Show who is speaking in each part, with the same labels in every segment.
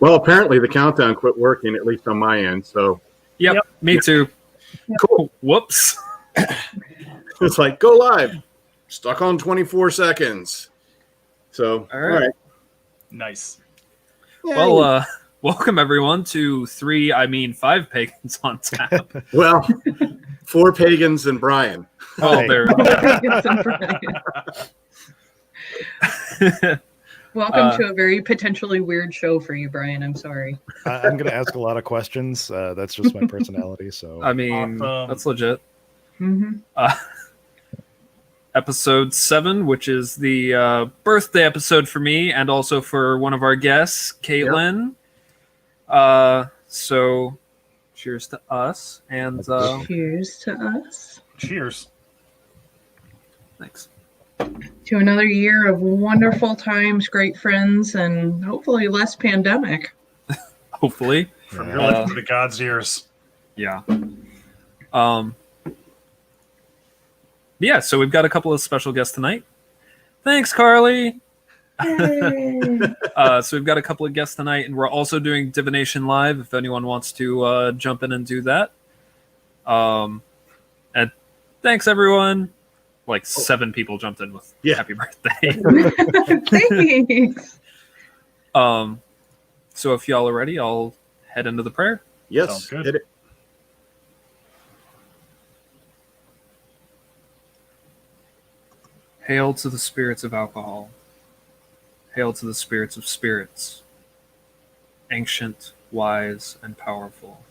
Speaker 1: Well, apparently the countdown quit working, at least on my end. So,
Speaker 2: yep. Me too.
Speaker 1: Cool.
Speaker 2: Whoops.
Speaker 1: It's like go live, stuck on 24 seconds. So, all right.
Speaker 3: Nice.
Speaker 1: Yay.
Speaker 2: Well, welcome everyone to 5 Pagans on Tap.
Speaker 1: Well, 4 Pagans and Brian.
Speaker 2: Oh, there.
Speaker 4: Welcome to a very potentially weird show for you, Brian. I'm sorry.
Speaker 5: I'm going to ask a lot of questions. That's just my personality. So
Speaker 2: I mean, that's legit.
Speaker 4: Mm-hmm.
Speaker 2: Episode 7, which is the birthday episode for me and also for one of our guests, Caitlin.
Speaker 1: Yep.
Speaker 2: So, cheers to us. And
Speaker 4: cheers to us.
Speaker 3: Cheers.
Speaker 2: Thanks.
Speaker 4: To another year of wonderful times, great friends, and hopefully less pandemic.
Speaker 2: Hopefully.
Speaker 3: From your lips to God's ears.
Speaker 2: Yeah. Yeah, so we've got a couple of special guests tonight. Thanks, Carly. So we've got a couple of guests tonight, and we're also doing Divination Live if anyone wants to jump in and do that. And thanks, everyone. 7 people jumped in with happy birthday.
Speaker 4: Thanks.
Speaker 2: So if y'all are ready, I'll head into the prayer.
Speaker 1: Yes,
Speaker 3: sounds good.
Speaker 1: hit it.
Speaker 2: Hail to the spirits of alcohol. Hail to the spirits of spirits. Ancient, wise, and powerful.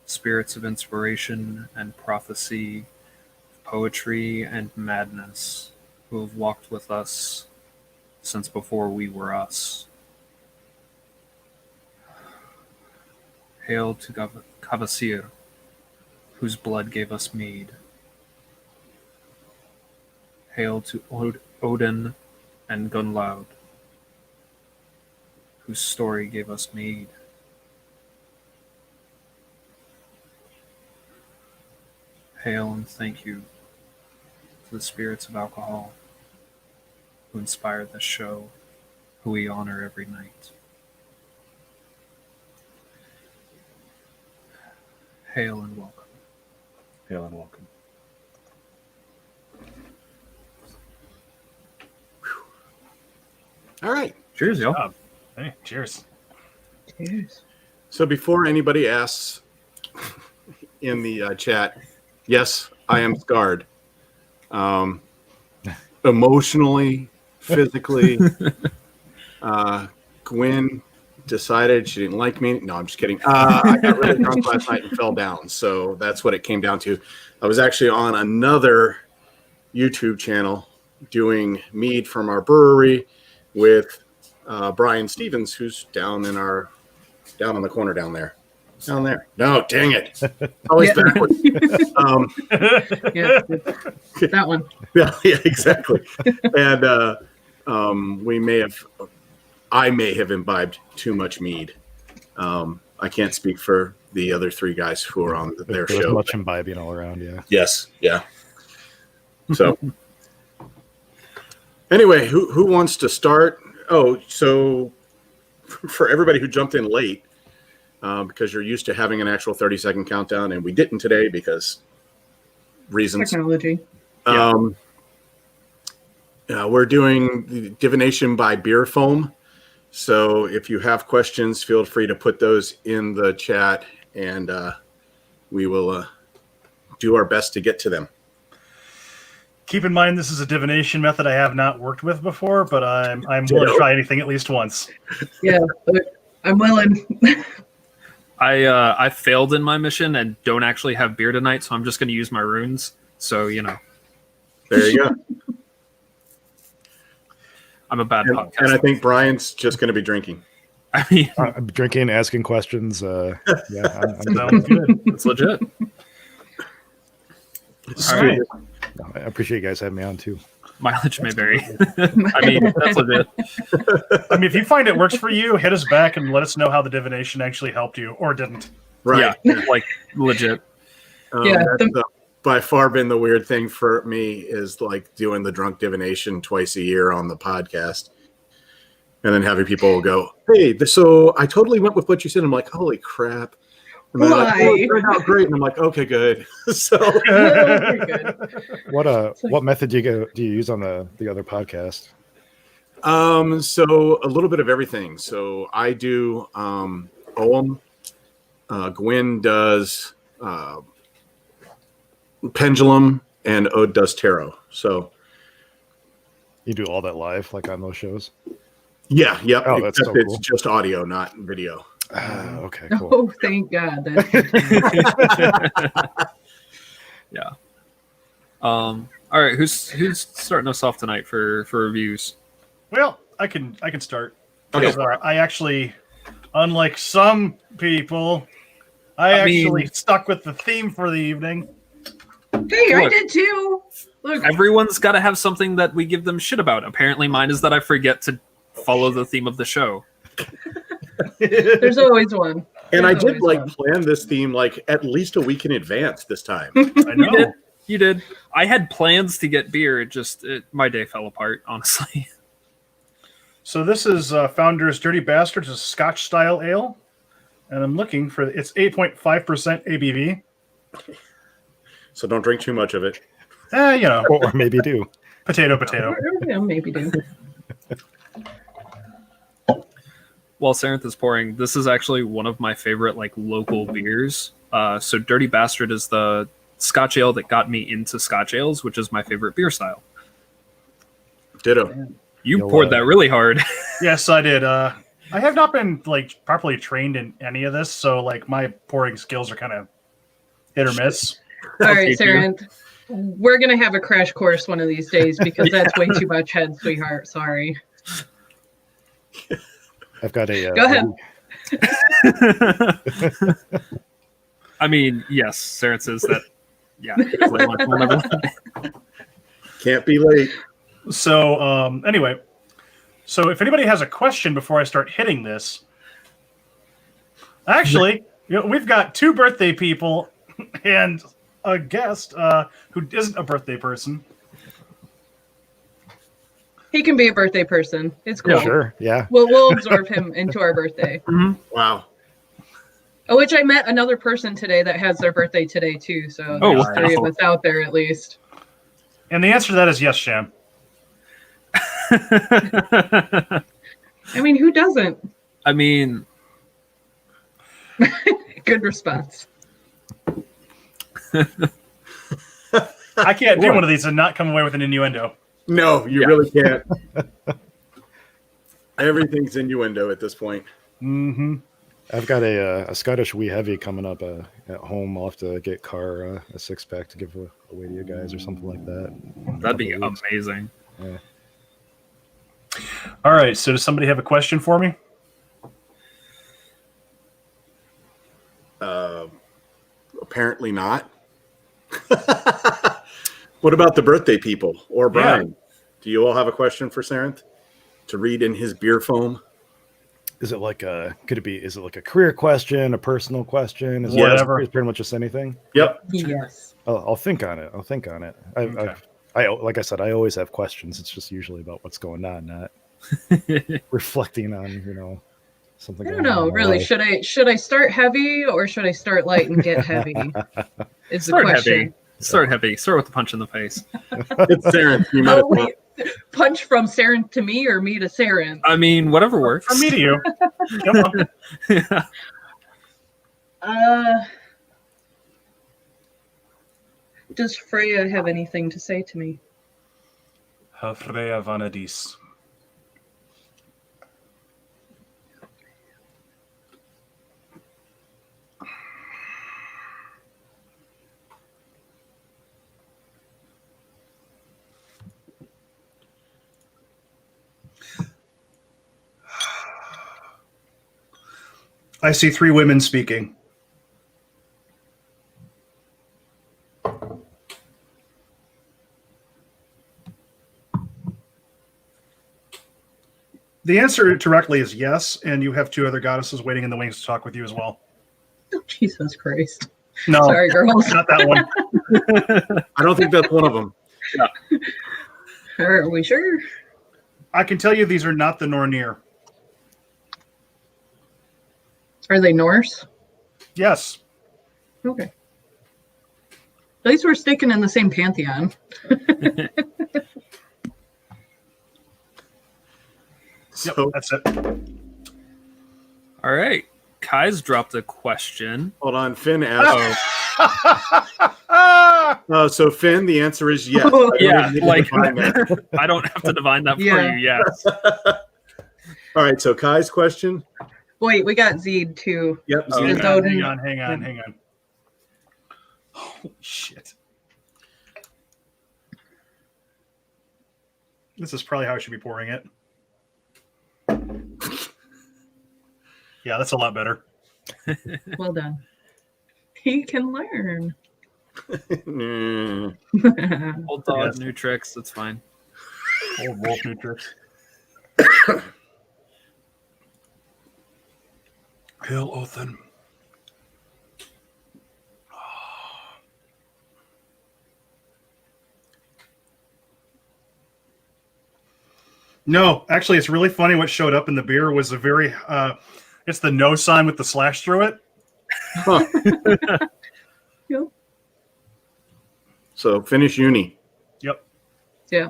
Speaker 2: Spirits of inspiration and prophecy, poetry and madness, who have walked with us since before we were us. Hail to Kavasir, whose blood gave us mead. Hail to Odin and Gunlaud, whose story gave us mead. Hail and thank you to the spirits of alcohol, who inspired this show, who we honor every night. Hail and welcome.
Speaker 5: hail and welcome.
Speaker 1: All right.
Speaker 2: Cheers, y'all.
Speaker 3: Hey, cheers.
Speaker 4: Cheers.
Speaker 1: So before anybody asks in the chat, yes, I am scarred. Emotionally, physically. Gwen decided she didn't like me. No, I'm just kidding. I got really drunk last night and fell down. So that's what it came down to. I was actually on another YouTube channel doing mead from our brewery with Brian Stevens, who's down on the corner down there. Down there. No, dang it. Always backwards.
Speaker 4: Yeah, that one.
Speaker 1: Yeah, exactly. And I may have imbibed too much mead. I can't speak for the other 3 guys who are on their
Speaker 5: There's
Speaker 1: show.
Speaker 5: much imbibing all around, yeah.
Speaker 1: Yes, yeah. So anyway, who wants to start? Oh, so for everybody who jumped in late, because you're used to having an actual 30-second countdown, and we didn't today because reasons.
Speaker 4: Technology.
Speaker 1: We're doing the divination by beer foam. So if you have questions, feel free to put those in the chat, and we will do our best to get to them.
Speaker 3: Keep in mind, this is a divination method I have not worked with before, but I'm willing to try anything at least once.
Speaker 4: Yeah, I'm willing.
Speaker 2: I failed in my mission and don't actually have beer tonight, so I'm just going to use my runes. So,
Speaker 1: There you go.
Speaker 2: I'm a bad podcaster.
Speaker 1: And I think Brian's just going to be drinking.
Speaker 2: I mean,
Speaker 5: I'm drinking, asking questions. Yeah, I'm
Speaker 3: Sounds good.
Speaker 2: it's legit.
Speaker 3: All right.
Speaker 5: I appreciate you guys having me on too.
Speaker 2: Mileage may vary. I mean, that's legit.
Speaker 3: I mean, if you find it works for you, hit us back and let us know how the divination actually helped you or didn't.
Speaker 1: Right.
Speaker 2: Yeah, legit.
Speaker 4: Yeah,
Speaker 1: That's by far been the weird thing for me is doing the drunk divination twice a year on the podcast. and then having people go, "Hey, so I totally went with what you said." I'm like, "Holy crap!" And they're like, "Oh, it turned out great," and I'm like, "Okay, good." So,
Speaker 4: Very good.
Speaker 5: What method do you use on the other podcast?
Speaker 1: so a little bit of everything. So I do Ogham. Gwen does Pendulum, and Ode does Tarot. So
Speaker 5: You do all that live, like on those shows?
Speaker 1: yeah, yep.
Speaker 5: Oh, that's
Speaker 1: Except
Speaker 5: so
Speaker 1: it's
Speaker 5: cool.
Speaker 1: just audio, not video.
Speaker 5: Okay, cool.
Speaker 4: Oh, thank God. That's
Speaker 2: Yeah. All right, who's starting us off tonight for reviews?
Speaker 3: Well, I can start.
Speaker 1: Okay.
Speaker 3: Because, I actually, unlike some people, I actually stuck with the theme for the evening.
Speaker 4: Hey, I
Speaker 2: Look.
Speaker 4: did too. Look,
Speaker 2: Everyone's got to have something that we give them shit about. Apparently, mine is that I forget to follow the theme of the show.
Speaker 4: there's always one.
Speaker 1: And I
Speaker 4: There's
Speaker 1: did
Speaker 4: always
Speaker 1: like
Speaker 4: one.
Speaker 1: plan this theme like at least a week in advance this time.
Speaker 3: I know.
Speaker 2: You did. I had plans to get beer. My day fell apart, honestly.
Speaker 3: So this is Founder's Dirty Bastards, a Scotch style ale, and I'm looking for it's 8.5% ABV.
Speaker 1: So don't drink too much of it.
Speaker 5: Or maybe do.
Speaker 3: Potato.
Speaker 4: Yeah, maybe do.
Speaker 2: While Sarenth is pouring, this is actually one of my favorite local beers. So Dirty Bastard is the Scotch ale that got me into Scotch ales, which is my favorite beer style.
Speaker 1: Ditto.
Speaker 2: You poured that really hard.
Speaker 3: Yes, I did. I have not been properly trained in any of this, so my pouring skills are kind of hit or miss.
Speaker 4: All right,
Speaker 2: teach you.
Speaker 4: Sarenth. We're going to have a crash course one of these days because that's way too much head, sweetheart. Sorry.
Speaker 5: I've got a.
Speaker 4: Go ahead.
Speaker 2: I mean, yes, Sarenth says that. Yeah. We'll never-
Speaker 1: Can't be late.
Speaker 3: So anyway, so if anybody has a question before I start hitting this, actually, we've got 2 birthday people and a guest who isn't a birthday person.
Speaker 4: He can be a birthday person. It's cool.
Speaker 5: Yeah, sure. Yeah.
Speaker 4: We'll absorb him into our birthday.
Speaker 1: Wow.
Speaker 4: Oh, which I met another person today that has their birthday today too. So there's 3 of us out there at least.
Speaker 3: And the answer to that is yes, Sham.
Speaker 4: I mean, who doesn't?
Speaker 2: I mean,
Speaker 4: Good response.
Speaker 3: I can't do one of these and not come away with an innuendo.
Speaker 1: No, you really can't. Everything's innuendo at this point.
Speaker 3: Mm-hmm.
Speaker 5: I've got a Scottish wee heavy coming up at home. I'll have to get Car a 6-pack to give away to you guys or something like that.
Speaker 2: that'd be amazing.
Speaker 5: Yeah.
Speaker 3: All right, so does somebody have a question for me?
Speaker 1: Apparently not. What about the birthday people or Brian? Do you all have a question for Sarenth to read in his beer foam?
Speaker 5: Is it is it like a career question, a personal question? Is
Speaker 3: Whatever.
Speaker 5: It pretty much just anything?
Speaker 1: Yep.
Speaker 4: Yes.
Speaker 5: I'll think on it.
Speaker 3: Okay.
Speaker 5: I like I said, I always have questions. It's just usually about what's going on, not reflecting on, something.
Speaker 4: I don't know, really. Should I start heavy or should I start light and get heavy? Is the
Speaker 2: Start
Speaker 4: question.
Speaker 2: heavy. Start heavy. Start with the punch in the face.
Speaker 1: It's Sarenth. You might
Speaker 4: Oh,
Speaker 1: as well.
Speaker 4: wait. Punch from Sarenth to me or me to Sarenth?
Speaker 2: I mean, whatever works.
Speaker 3: From me to you. Come on.
Speaker 2: Yeah.
Speaker 4: Does Freya have anything to say to me?
Speaker 3: Freya Vanadis. I see 3 women speaking. The answer directly is yes, and you have 2 other goddesses waiting in the wings to talk with you as well.
Speaker 4: Oh, Jesus Christ.
Speaker 3: No,
Speaker 4: Sorry, girls.
Speaker 3: not that one.
Speaker 1: I don't think that's one of them.
Speaker 4: Are we sure?
Speaker 3: I can tell you these are not the Nornir.
Speaker 4: Are they Norse?
Speaker 3: Yes.
Speaker 4: Okay. At least we're sticking in the same pantheon.
Speaker 3: Yep,
Speaker 1: So
Speaker 3: that's it.
Speaker 2: All right. Kai's dropped a question.
Speaker 1: hold on, Finn asked.
Speaker 2: Oh,
Speaker 1: So Finn, the answer is yes.
Speaker 4: Oh,
Speaker 1: I don't
Speaker 2: yeah.
Speaker 1: even need to
Speaker 2: Like,
Speaker 1: define that.
Speaker 2: I don't have to divine that for
Speaker 4: Yeah.
Speaker 2: you. Yes.
Speaker 1: All right. So Kai's question.
Speaker 4: Wait, we got Zed too.
Speaker 1: Yep.
Speaker 2: Oh,
Speaker 1: Zed.
Speaker 4: Does Odin-
Speaker 3: Hang on. Holy shit. This is probably how I should be pouring it. Yeah, that's a lot better.
Speaker 4: Well done. He can learn.
Speaker 1: Mm.
Speaker 2: Old dog,
Speaker 3: Yes.
Speaker 2: new tricks. That's fine.
Speaker 3: Old wolf new tricks. Hail Othin. No, actually, it's really funny. What showed up in the beer was a very, it's the no sign with the slash through it.
Speaker 1: Huh.
Speaker 4: Yep.
Speaker 1: So finish uni.
Speaker 3: Yep.
Speaker 4: Yeah.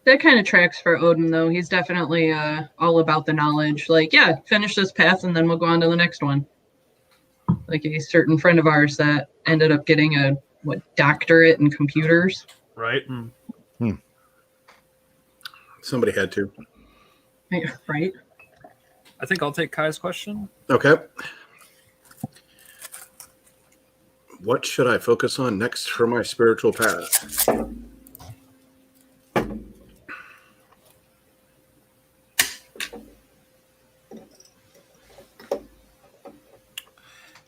Speaker 4: That kind of tracks for Odin, though. He's definitely all about the knowledge. Like, yeah, finish this path and then we'll go on to the next one. Like a certain friend of ours that ended up getting a doctorate in computers.
Speaker 3: Right.
Speaker 1: Somebody had to.
Speaker 4: Right.
Speaker 2: I think I'll take Kai's question.
Speaker 1: Okay. What should I focus on next for my spiritual path?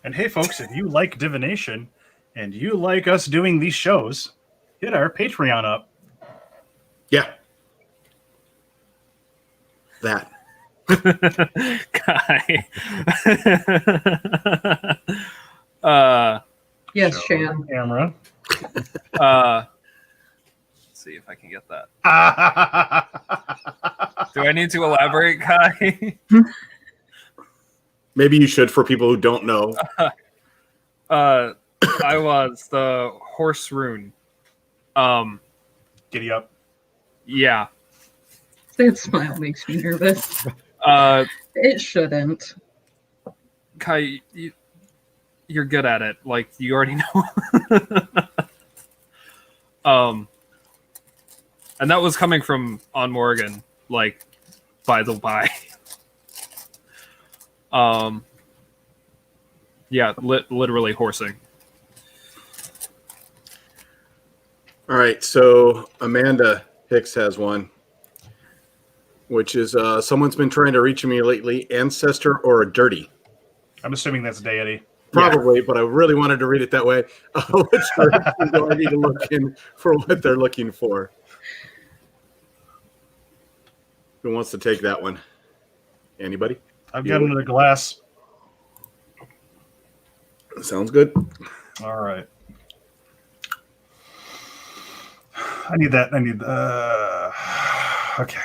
Speaker 3: And hey, folks, if you like divination and you like us doing these shows, hit our Patreon up.
Speaker 1: Yeah. That.
Speaker 2: Kai.
Speaker 4: Yes,
Speaker 3: Show
Speaker 4: Shan.
Speaker 3: Camera.
Speaker 2: Let's see if I can get that. Do I need to elaborate, Kai?
Speaker 1: Maybe you should for people who don't know.
Speaker 2: I was the horse rune.
Speaker 3: Giddy up.
Speaker 4: That
Speaker 2: Yeah.
Speaker 4: smile makes me nervous.
Speaker 2: Uh,
Speaker 4: It shouldn't.
Speaker 2: Kai, you're good at it. Like, you already know. And that was coming from On Morgan, like, by the by. Yeah, literally horsing.
Speaker 1: All right. So Amanda Hicks has one, which is someone's been trying to reach me lately. Ancestor or a dirty?
Speaker 3: I'm assuming that's deity.
Speaker 1: Probably, but I really wanted to read it that way. Which direction do I need to look in for what they're looking for? Who wants to take that one? Anybody?
Speaker 3: I've got another glass.
Speaker 1: Sounds good.
Speaker 3: All right. I need that. Okay.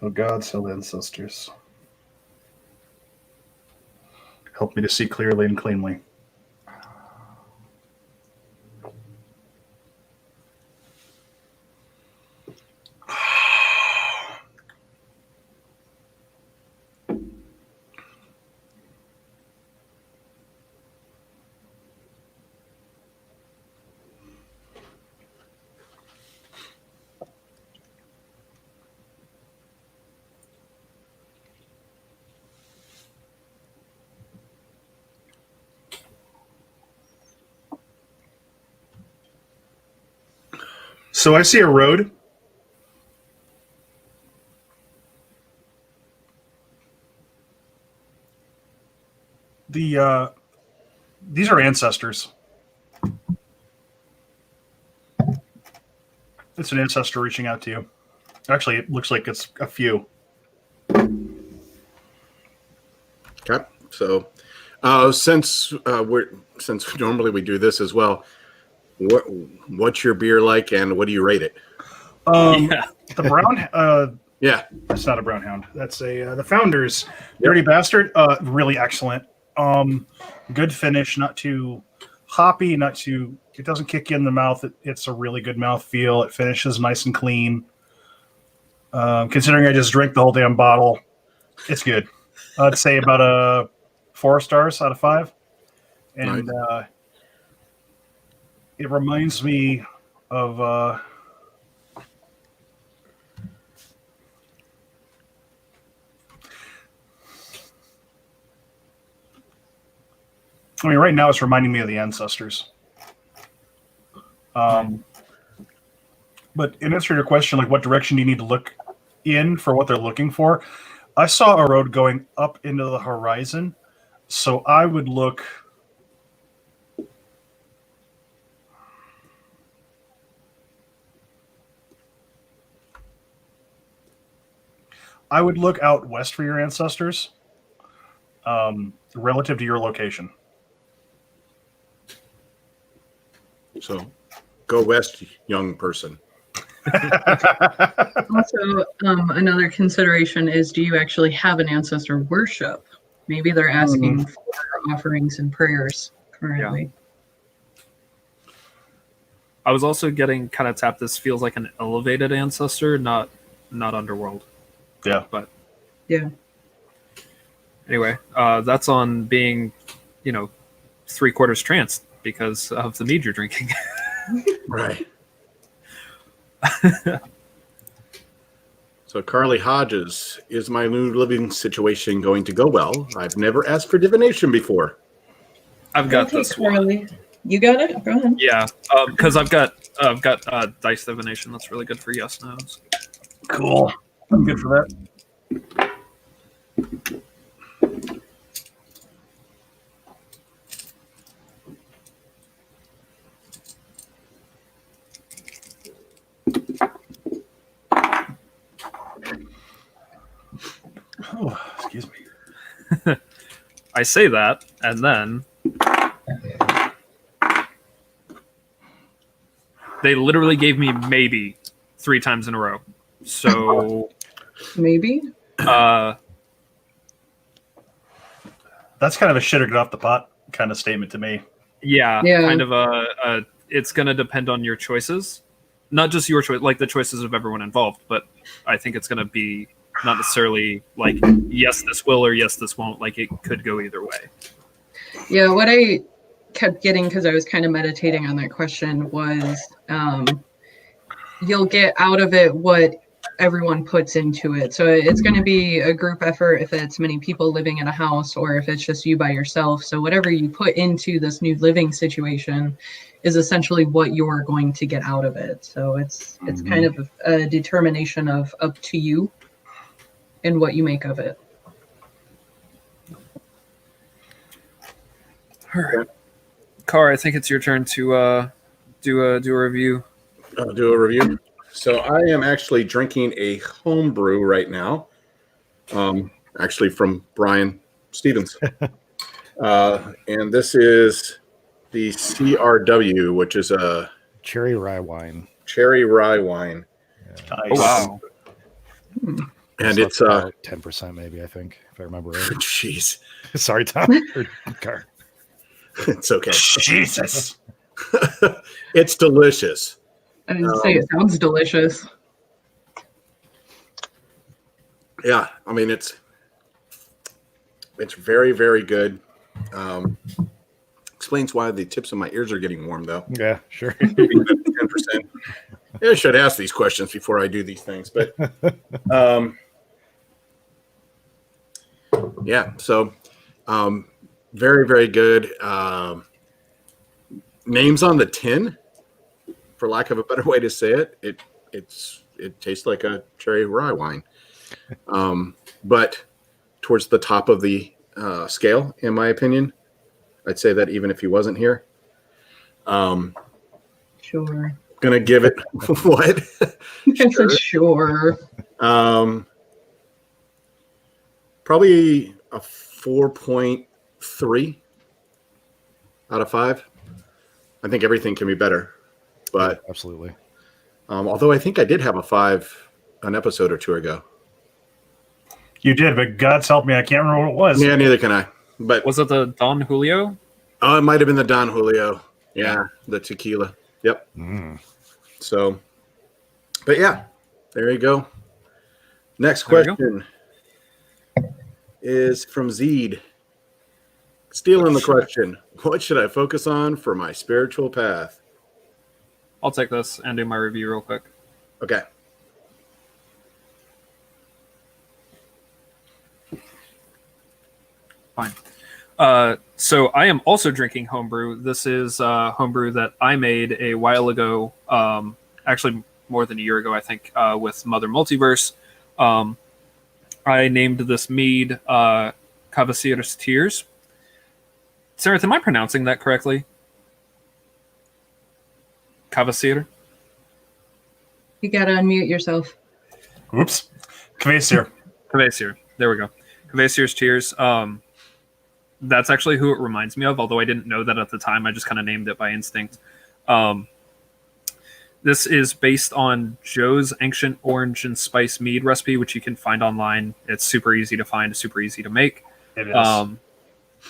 Speaker 3: Oh gods, oh ancestors. Help me to see clearly and cleanly. So I see a road. These are ancestors. It's an ancestor reaching out to you. Actually, it looks like it's a few.
Speaker 1: Okay. So since normally we do this as well, what's your beer like and what do you rate it?
Speaker 2: Yeah.
Speaker 3: The brown.
Speaker 1: Yeah.
Speaker 3: That's not a brown hound. That's the Founders Dirty Bastard. Really excellent. Good finish. Not too hoppy. Not too. It doesn't kick you in the mouth. It's a really good mouth feel. It finishes nice and clean. Considering I just drank the whole damn bottle, it's good. I'd say about a 4 stars out of 5. And
Speaker 1: Nice.
Speaker 3: It reminds me of. I mean, right now it's reminding me of the ancestors. But in answer to your question, like what direction do you need to look in for what they're looking for? I saw a road going up into the horizon, so I would look. I would look out west for your ancestors, relative to your location.
Speaker 1: So go west, young person.
Speaker 4: Also, another consideration is, do you actually have an ancestor worship? Maybe they're asking for offerings and prayers currently.
Speaker 2: I was also getting kind of tapped. This feels like an elevated ancestor, not underworld.
Speaker 3: Yeah.
Speaker 2: But
Speaker 4: Yeah.
Speaker 2: anyway, that's on being, 3/4 tranced because of the mead you're drinking.
Speaker 1: Right. So Carly Hodges, is my new living situation going to go well? I've never asked for divination before.
Speaker 2: I've got this one.
Speaker 4: Carly. You got it? Go ahead.
Speaker 2: Yeah, because I've got dice divination. That's really good for yes nos.
Speaker 3: Cool. I'm good for that. Oh, excuse me.
Speaker 2: I say that, and then they literally gave me maybe 3 times in a row. So
Speaker 4: Maybe.
Speaker 3: That's kind of a shit or get off the pot kind of statement to me.
Speaker 2: yeah,
Speaker 4: Yeah.
Speaker 2: kind of a it's going to depend on your choices, not just your choice, like the choices of everyone involved. But I think it's going to be not necessarily like yes this will or yes this won't. Like it could go either way.
Speaker 4: Yeah, what I kept getting, because I was kind of meditating on that question, was you'll get out of it what everyone puts into it. So it's going to be a group effort if it's many people living in a house or if it's just you by yourself. So whatever you put into this new living situation is essentially what you're going to get out of it. So it's kind of a determination of up to you and what you make of it.
Speaker 2: All right, Car, I think it's your turn to do a review.
Speaker 1: Do a review. So I am actually drinking a home brew right now, actually from Brian Stevens. And this is the CRW, which is a
Speaker 5: Cherry rye wine.
Speaker 1: cherry rye wine.
Speaker 3: Nice.
Speaker 2: Oh wow!
Speaker 1: And it's
Speaker 5: about 10%, maybe, I think, if I remember right.
Speaker 1: jeez,
Speaker 5: Sorry, Tom. Car.
Speaker 1: it's okay.
Speaker 3: Jesus.
Speaker 1: It's delicious.
Speaker 4: I didn't say it sounds delicious.
Speaker 1: Yeah, I mean it's very, very good. Explains why the tips of my ears are getting warm, though.
Speaker 5: Yeah, sure.
Speaker 1: 10%. Yeah, I should ask these questions before I do these things, but yeah. So very, very good. Names on the tin, for lack of a better way to say it. It tastes like a cherry rye wine, but towards the top of the scale, in my opinion. I'd say that even if he wasn't here.
Speaker 4: Sure.
Speaker 1: Gonna give it what?
Speaker 4: Sure.
Speaker 1: Probably a 4.3 out of 5. I think everything can be better, but
Speaker 5: Absolutely.
Speaker 1: Although I think I did have a 5 an episode or two ago.
Speaker 3: You did, but God's help me, I can't remember what it was.
Speaker 1: Yeah, neither can I. But
Speaker 2: Was it the Don Julio?
Speaker 1: oh, it might have been the Don Julio. Yeah, the tequila. Yep.
Speaker 5: Mm.
Speaker 1: So, but yeah, there you go. Next
Speaker 2: There you
Speaker 1: question is from Zeed. Stealing the question. What should I focus on for my spiritual path?
Speaker 2: I'll take this and do my review real quick.
Speaker 1: Okay.
Speaker 2: Fine. So I am also drinking homebrew. This is homebrew that I made a while ago, actually more than a year ago, I think, with Mother Multiverse. I named this mead Cavacier's Tears. Sarenth, am I pronouncing that correctly? Cavacier?
Speaker 4: You gotta unmute yourself.
Speaker 3: Oops. Kvasir.
Speaker 2: Cavacier. There we go. Cavacier's Tears. That's actually who it reminds me of, although I didn't know that at the time. I just kind of named it by instinct. This is based on Joe's Ancient Orange and Spice Mead recipe, which you can find online. It's super easy to find, super easy to make.
Speaker 3: It is.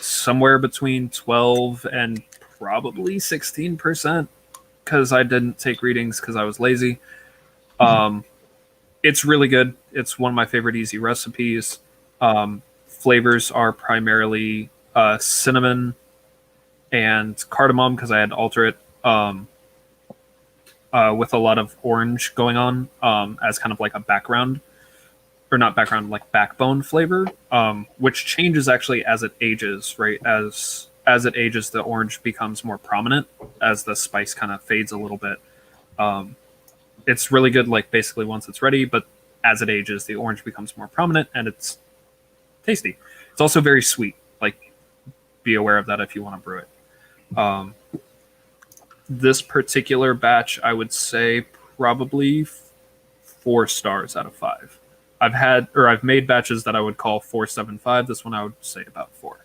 Speaker 2: Somewhere between 12 and probably 16%, because I didn't take readings because I was lazy. It's really good. It's one of my favorite easy recipes. Flavors are primarily cinnamon and cardamom, because I had to alter it with a lot of orange going on as kind of like a background, or not background, like backbone flavor, which changes actually as it ages, right? As it ages, the orange becomes more prominent as the spice kind of fades a little bit. It's really good, like basically once it's ready, but as it ages, the orange becomes more prominent and it's tasty. It's also very sweet. Like, be aware of that if you want to brew it. This particular batch, I would say probably 4 stars out of 5. I've made batches that I would call 4.75. This one I would say about 4.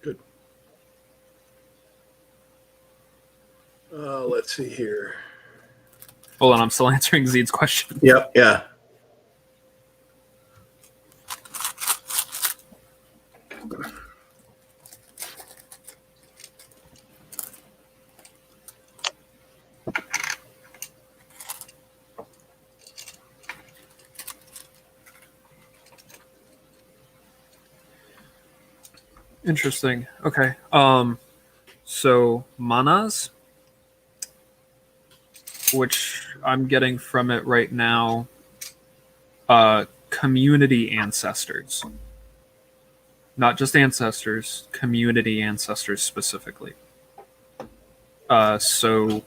Speaker 1: Good. Let's see here.
Speaker 2: Hold on, I'm still answering Zeed's question.
Speaker 1: Yep. Yeah.
Speaker 2: Interesting. Okay. So manas, which I'm getting from it right now, community ancestors. Not just ancestors, community ancestors specifically. So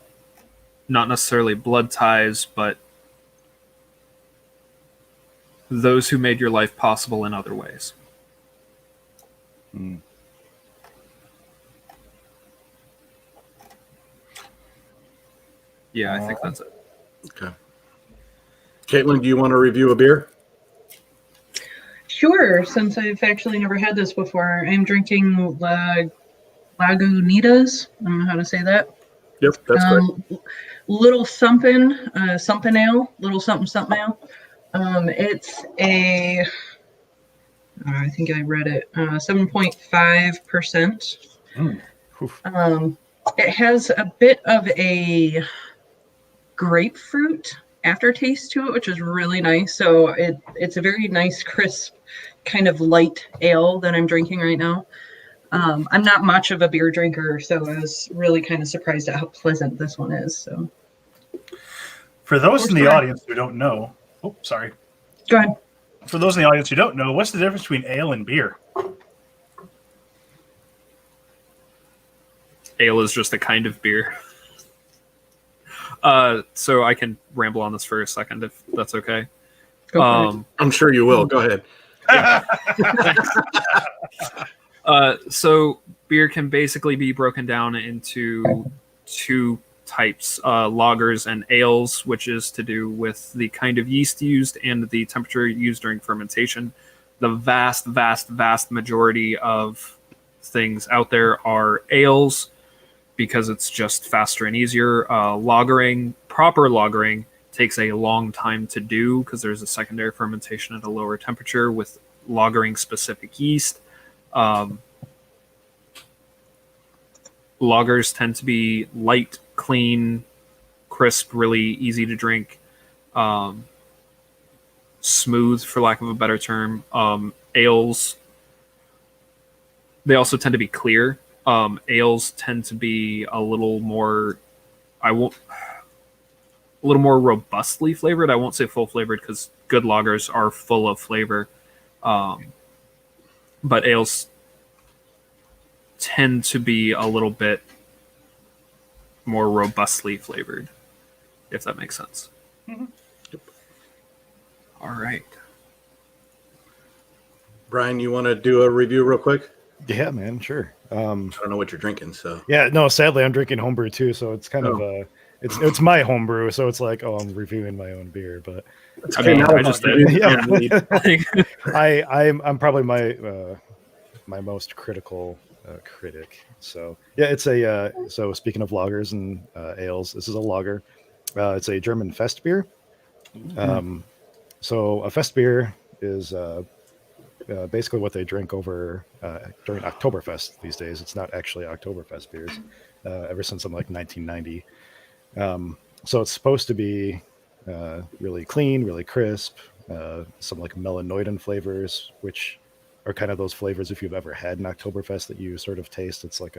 Speaker 2: not necessarily blood ties, but those who made your life possible in other ways.
Speaker 5: Mm.
Speaker 2: Yeah, I think that's it.
Speaker 1: Okay. Caitlin, do you want to review a beer?
Speaker 4: Sure, since I've actually never had this before. I'm drinking Lagunitas. I don't know how to say that.
Speaker 1: Yep, that's great.
Speaker 4: Little something, something ale, little something ale. It's a, I think I read it, 7.5%. It has a bit of a grapefruit aftertaste to it, which is really nice. So it's a very nice, crisp, kind of light ale that I'm drinking right now. I'm not much of a beer drinker, so I was really kind of surprised at how pleasant this one is. So,
Speaker 3: For those in the audience who don't know, oh, sorry.
Speaker 4: Go ahead.
Speaker 3: For those in the audience who don't know, what's the difference between ale and beer?
Speaker 2: Ale is just a kind of beer. So I can ramble on this for a second if that's okay.
Speaker 4: Go for it.
Speaker 1: I'm sure you will. Go ahead.
Speaker 2: So beer can basically be broken down into 2 types, lagers and ales, which is to do with the kind of yeast used and the temperature used during fermentation. The vast majority of things out there are ales, because it's just faster and easier. Proper lagering takes a long time to do because there's a secondary fermentation at a lower temperature with lagering specific yeast. Lagers tend to be light, clean, crisp, really easy to drink, smooth, for lack of a better term. Ales, they also tend to be clear. Ales tend to be a little more, a little more robustly flavored. I won't say full flavored because good lagers are full of flavor. But ales tend to be a little bit more robustly flavored, if that makes sense.
Speaker 3: Mhm.
Speaker 2: All right.
Speaker 1: Brian, you want to do a review real quick?
Speaker 5: Yeah, man, sure.
Speaker 1: I don't know what you're drinking, so.
Speaker 5: Yeah, no, sadly I'm drinking homebrew too, so it's kind of it's my homebrew, so it's like, oh, I'm reviewing my own beer, but
Speaker 2: I mean, I just did.
Speaker 5: yeah. I'm probably my most critical critic. So yeah, it's a so speaking of lagers and ales, this is a lager. It's a German fest beer. So a fest beer is basically what they drink over during Oktoberfest these days. It's not actually Oktoberfest beers ever since like 1990. So it's supposed to be really clean, really crisp, some like melanoidin flavors, which are kind of those flavors if you've ever had an Oktoberfest that you sort of taste. It's like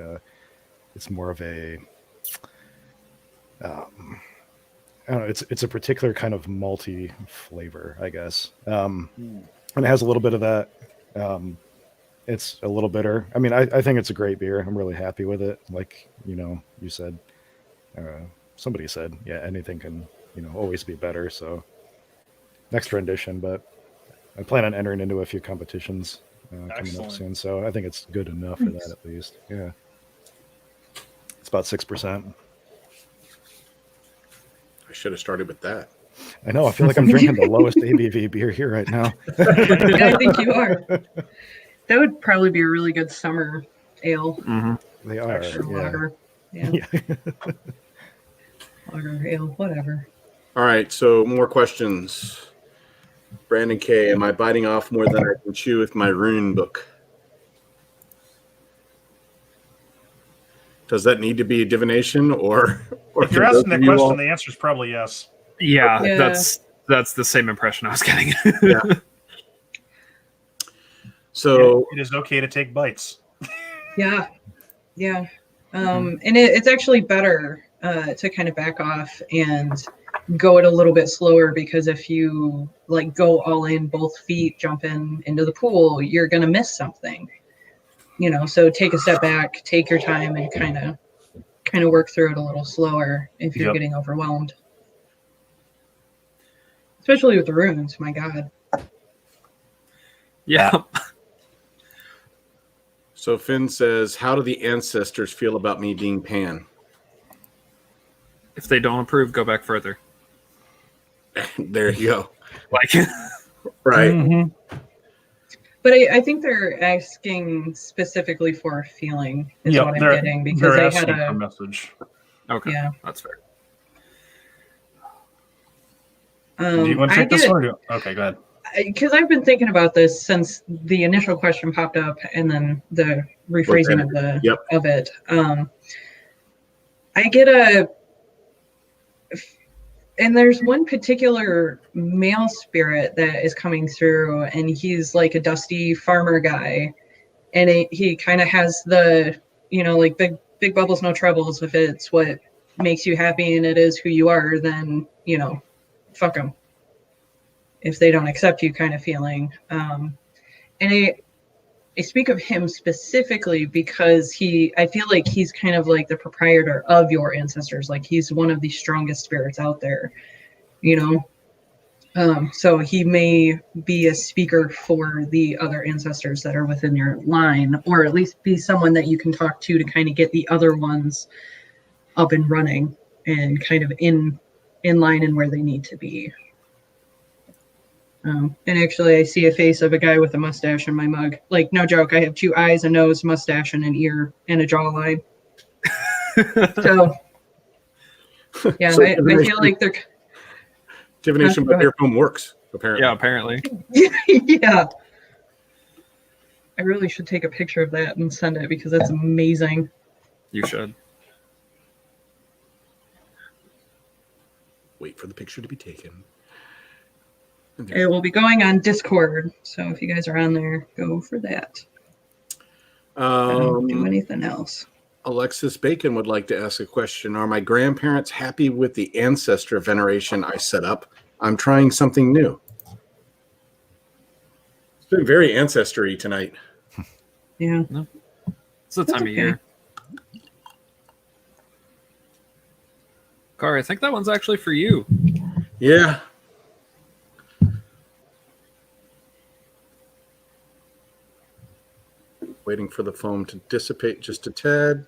Speaker 5: it's more of a, I don't know, it's a particular kind of malty flavor, I guess. And it has a little bit of that. It's a little bitter. I mean, I think it's a great beer. I'm really happy with it. Like, you said, somebody said, yeah, anything can, always be better. So next rendition, but I plan on entering into a few competitions coming up soon. So I think it's good enough for that at least. Yeah. It's about 6%.
Speaker 1: I should have started with that.
Speaker 5: I know. I feel like I'm drinking the lowest ABV beer here right now.
Speaker 4: Yeah, I think you are. That would probably be a really good summer ale.
Speaker 2: Mm-hmm.
Speaker 5: They are.
Speaker 4: Or
Speaker 5: Yeah.
Speaker 4: lager. Yeah. Lager, ale, whatever.
Speaker 1: All right, so more questions. Brandon K, am I biting off more than I can chew with my rune book? Does that need to be a divination, or
Speaker 3: If you're asking that question, the answer is probably yes.
Speaker 2: Yeah,
Speaker 4: Yeah.
Speaker 2: that's the same impression I was getting.
Speaker 1: Yeah. So
Speaker 3: It is okay to take bites.
Speaker 4: Yeah. Yeah. And it's actually better to kind of back off and go it a little bit slower, because if you like go all in, both feet jump into the pool, you're going to miss something, so take a step back, take your time, and kind of work through it a little slower if you're getting overwhelmed, especially with the runes. My God.
Speaker 2: Yeah.
Speaker 1: So Finn says, how do the ancestors feel about me being Pan?
Speaker 2: If they don't approve, go back further.
Speaker 1: There you go.
Speaker 2: Like,
Speaker 1: Right.
Speaker 3: Mm-hmm.
Speaker 4: But I think they're asking specifically for a feeling is what I'm getting, because
Speaker 3: they're
Speaker 4: they had
Speaker 3: asking for
Speaker 4: a
Speaker 3: message.
Speaker 2: okay,
Speaker 4: Yeah.
Speaker 2: that's fair.
Speaker 3: Do you want to take this one? Okay, go ahead.
Speaker 4: Because I've been thinking about this since the initial question popped up, and then the rephrasing of it. I get and there's one particular male spirit that is coming through, and he's like a dusty farmer guy, and he kind of has the like big bubbles, no troubles. If it's what makes you happy and it is who you are, then fuck them if they don't accept you, kind of feeling. And I speak of him specifically because I feel like he's kind of like the proprietor of your ancestors. Like he's one of the strongest spirits out there, so he may be a speaker for the other ancestors that are within your line, or at least be someone that you can talk to kind of get the other ones up and running and kind of in line and where they need to be. And actually, I see a face of a guy with a mustache in my mug. Like, no joke, I have 2 eyes, a nose, mustache, and an ear, and a jawline. So yeah,
Speaker 1: So
Speaker 4: I feel like they're
Speaker 1: divination
Speaker 4: Go
Speaker 1: by
Speaker 4: ahead.
Speaker 1: beer foam works, apparently.
Speaker 2: Yeah, apparently.
Speaker 4: yeah. I really should take a picture of that and send it because that's amazing.
Speaker 2: You should.
Speaker 1: Wait for the picture to be taken.
Speaker 4: It will be going on Discord, so if you guys are on there, go for that. I don't do anything else.
Speaker 1: Alexis Bacon would like to ask a question. Are my grandparents happy with the ancestor veneration I set up? I'm trying something new. It's been very ancestry tonight.
Speaker 4: Yeah.
Speaker 2: It's the time of year. Car, I think that one's actually for you.
Speaker 1: Yeah. Waiting for the foam to dissipate just a tad.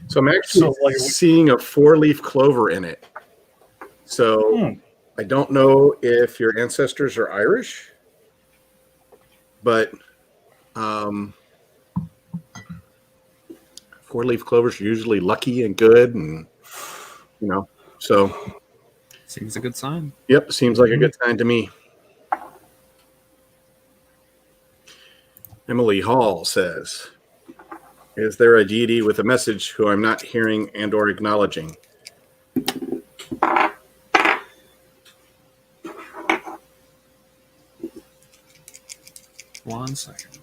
Speaker 1: So I'm actually seeing a 4-leaf clover in it. So I don't know if your ancestors are Irish, but 4-leaf clovers are usually lucky and good, and so
Speaker 2: Seems a good sign.
Speaker 1: yep, seems like a good sign to me. Emily Hall says, is there a deity with a message who I'm not hearing and or acknowledging?
Speaker 2: One second.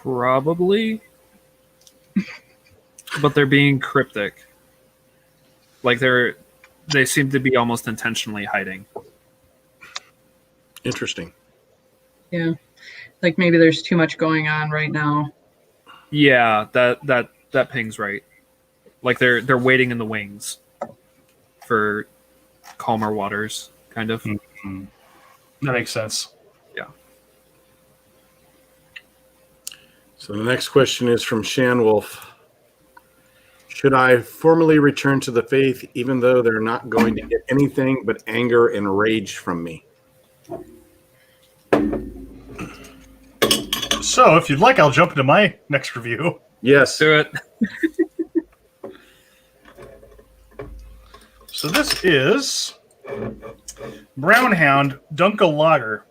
Speaker 2: Probably. But they're being cryptic. Like they seem to be almost intentionally hiding.
Speaker 1: Interesting.
Speaker 4: Yeah. Like maybe there's too much going on right now.
Speaker 2: Yeah, that pings right. Like they're waiting in the wings for calmer waters, kind of.
Speaker 3: Mm-hmm. That makes sense.
Speaker 2: Yeah.
Speaker 1: So the next question is from Shan Wolf. Should I formally return to the faith even though they're not going to get anything but anger and rage from me?
Speaker 3: So, if you'd like, I'll jump into my next review.
Speaker 1: Yes.
Speaker 2: Do it.
Speaker 3: So this is Brown Hound Dunkel Lager.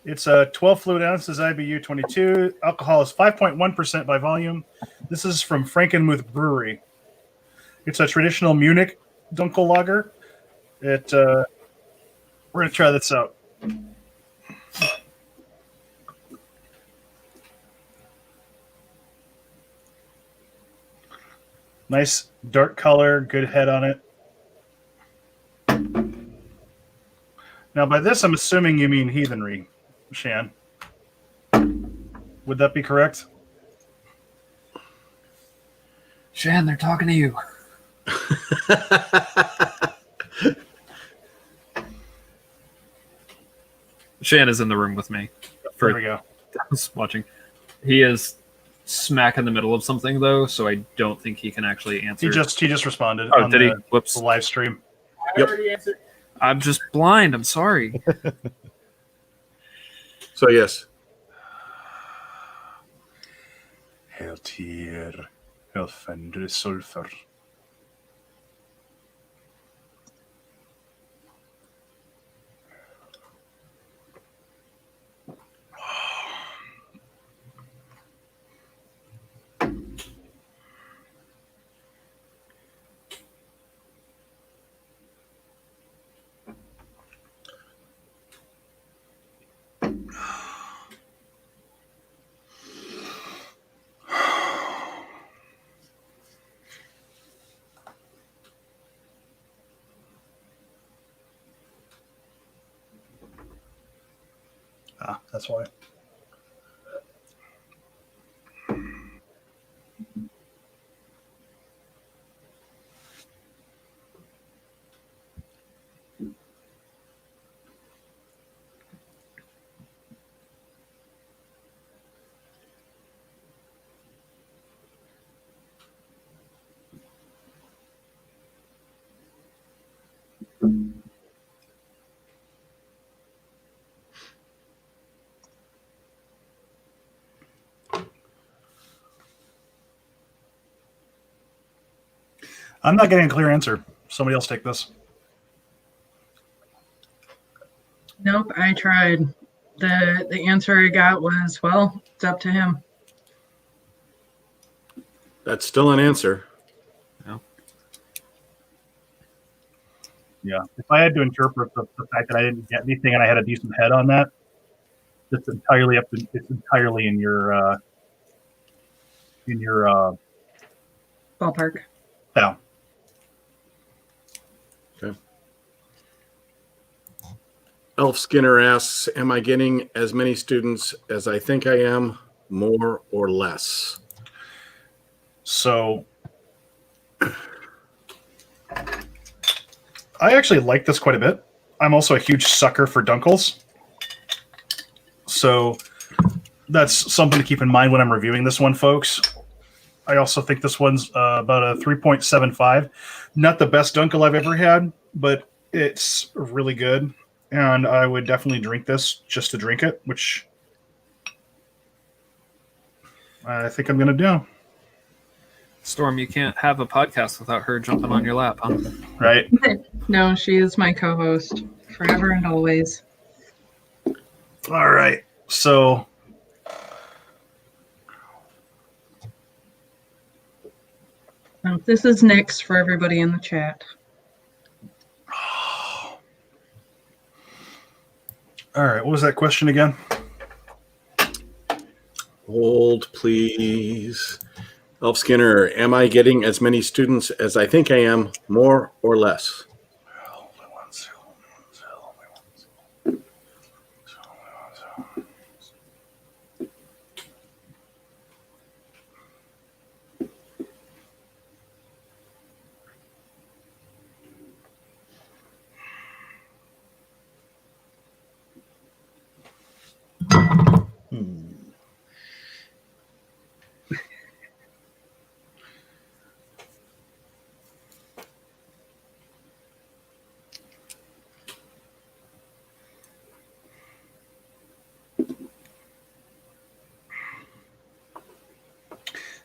Speaker 3: It's 12 fluid ounces, IBU 22. Alcohol is 5.1% by volume. This is from Frankenmuth Brewery. It's a traditional Munich Dunkel Lager. We're going to try this out. Nice dark color, good head on it. Now, by this, I'm assuming you mean heathenry, Shan. Would that be correct?
Speaker 2: Shan, they're talking to you. Shan is in the room with me.
Speaker 3: There we go.
Speaker 2: Watching. He is smack in the middle of something though, so I don't think he can actually answer.
Speaker 3: He just responded.
Speaker 2: Oh,
Speaker 3: on
Speaker 2: did he?
Speaker 3: the,
Speaker 2: Whoops.
Speaker 3: the live stream.
Speaker 1: Yep.
Speaker 2: I'm just blind. I'm sorry.
Speaker 1: So yes.
Speaker 3: Heltir, Helfendre Sulfur. That's why. I'm not getting a clear answer. Somebody else take this.
Speaker 4: Nope, I tried. The answer I got was, well, it's up to him.
Speaker 1: That's still an answer.
Speaker 3: Yeah. If I had to interpret the fact that I didn't get anything and I had a decent head on that, it's entirely in your
Speaker 4: Ballpark.
Speaker 3: yeah.
Speaker 1: Okay. Elf Skinner asks, am I getting as many students as I think I am, more or less?
Speaker 3: So I actually like this quite a bit. I'm also a huge sucker for Dunkels. So that's something to keep in mind when I'm reviewing this one, folks. I also think this one's about a 3.75. Not the best Dunkel I've ever had, but it's really good. And I would definitely drink this just to drink it, which I think I'm going to do.
Speaker 2: Storm, you can't have a podcast without her jumping on your lap, huh?
Speaker 3: Right?
Speaker 4: No, she is my co-host forever and always.
Speaker 3: All right. So
Speaker 4: This is Nyx for everybody in the chat.
Speaker 3: all right. What was that question again?
Speaker 1: Hold, please. Elf Skinner, am I getting as many students as I think I am, more or less?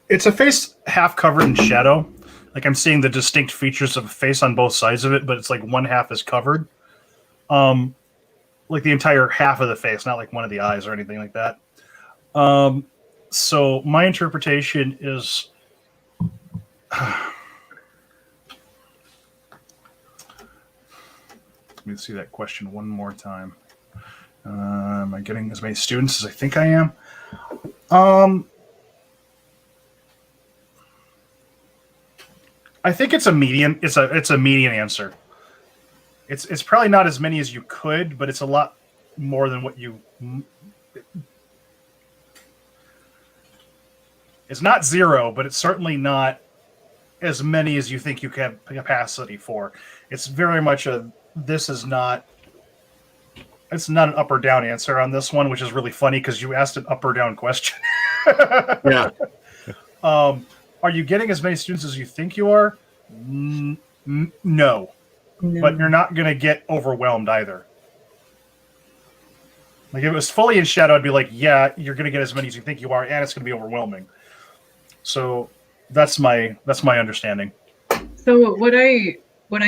Speaker 3: It's a face half covered in shadow. Like I'm seeing the distinct features of a face on both sides of it, but it's like one half is covered. Like the entire half of the face, not like one of the eyes or anything like that. So my interpretation is let me see that question one more time. Am I getting as many students as I think I am? I think it's a median. It's a median answer. It's probably not as many as you could, but it's a lot more than what you. It's not zero, but it's certainly not as many as you think you have capacity for. It's very much a. This is not. It's not an up or down answer on this one, which is really funny because you asked an up or down question.
Speaker 1: Yeah.
Speaker 3: Are you getting as many students as you think you are? No. But you're not going to get overwhelmed either. Like if it was fully in shadow, I'd be like, yeah, you're going to get as many as you think you are, and it's going to be overwhelming. So that's my understanding.
Speaker 4: So what I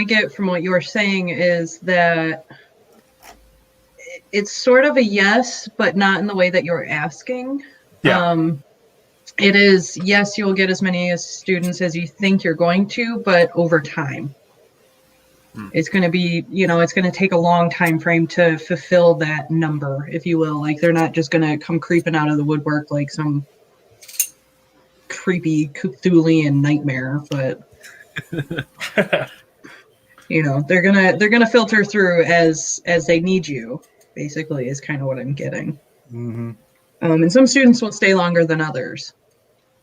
Speaker 4: get from what you're saying is that it's sort of a yes, but not in the way that you're asking.
Speaker 3: Yeah.
Speaker 4: It is, yes, you will get as many as students as you think you're going to, but over time. It's going to be, it's going to take a long time frame to fulfill that number, if you will. Like they're not just going to come creeping out of the woodwork like some creepy Cthulhian nightmare, but they're gonna filter through as they need you. Basically, is kind of what I'm getting.
Speaker 3: Mm-hmm.
Speaker 4: And some students will stay longer than others.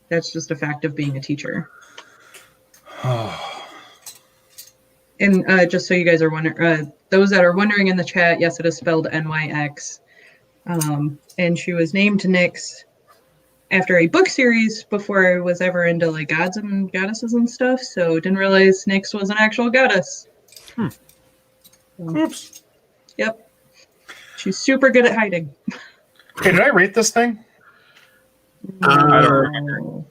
Speaker 4: That's just a fact of being a teacher. And just so you guys are wondering, those that are wondering in the chat, yes, it is spelled Nyx. And she was named Nyx after a book series before I was ever into like gods and goddesses and stuff. So didn't realize Nyx was an actual goddess.
Speaker 3: Oops.
Speaker 4: Yep. She's super good at hiding.
Speaker 3: Okay, did I rate this thing?
Speaker 2: I don't remember.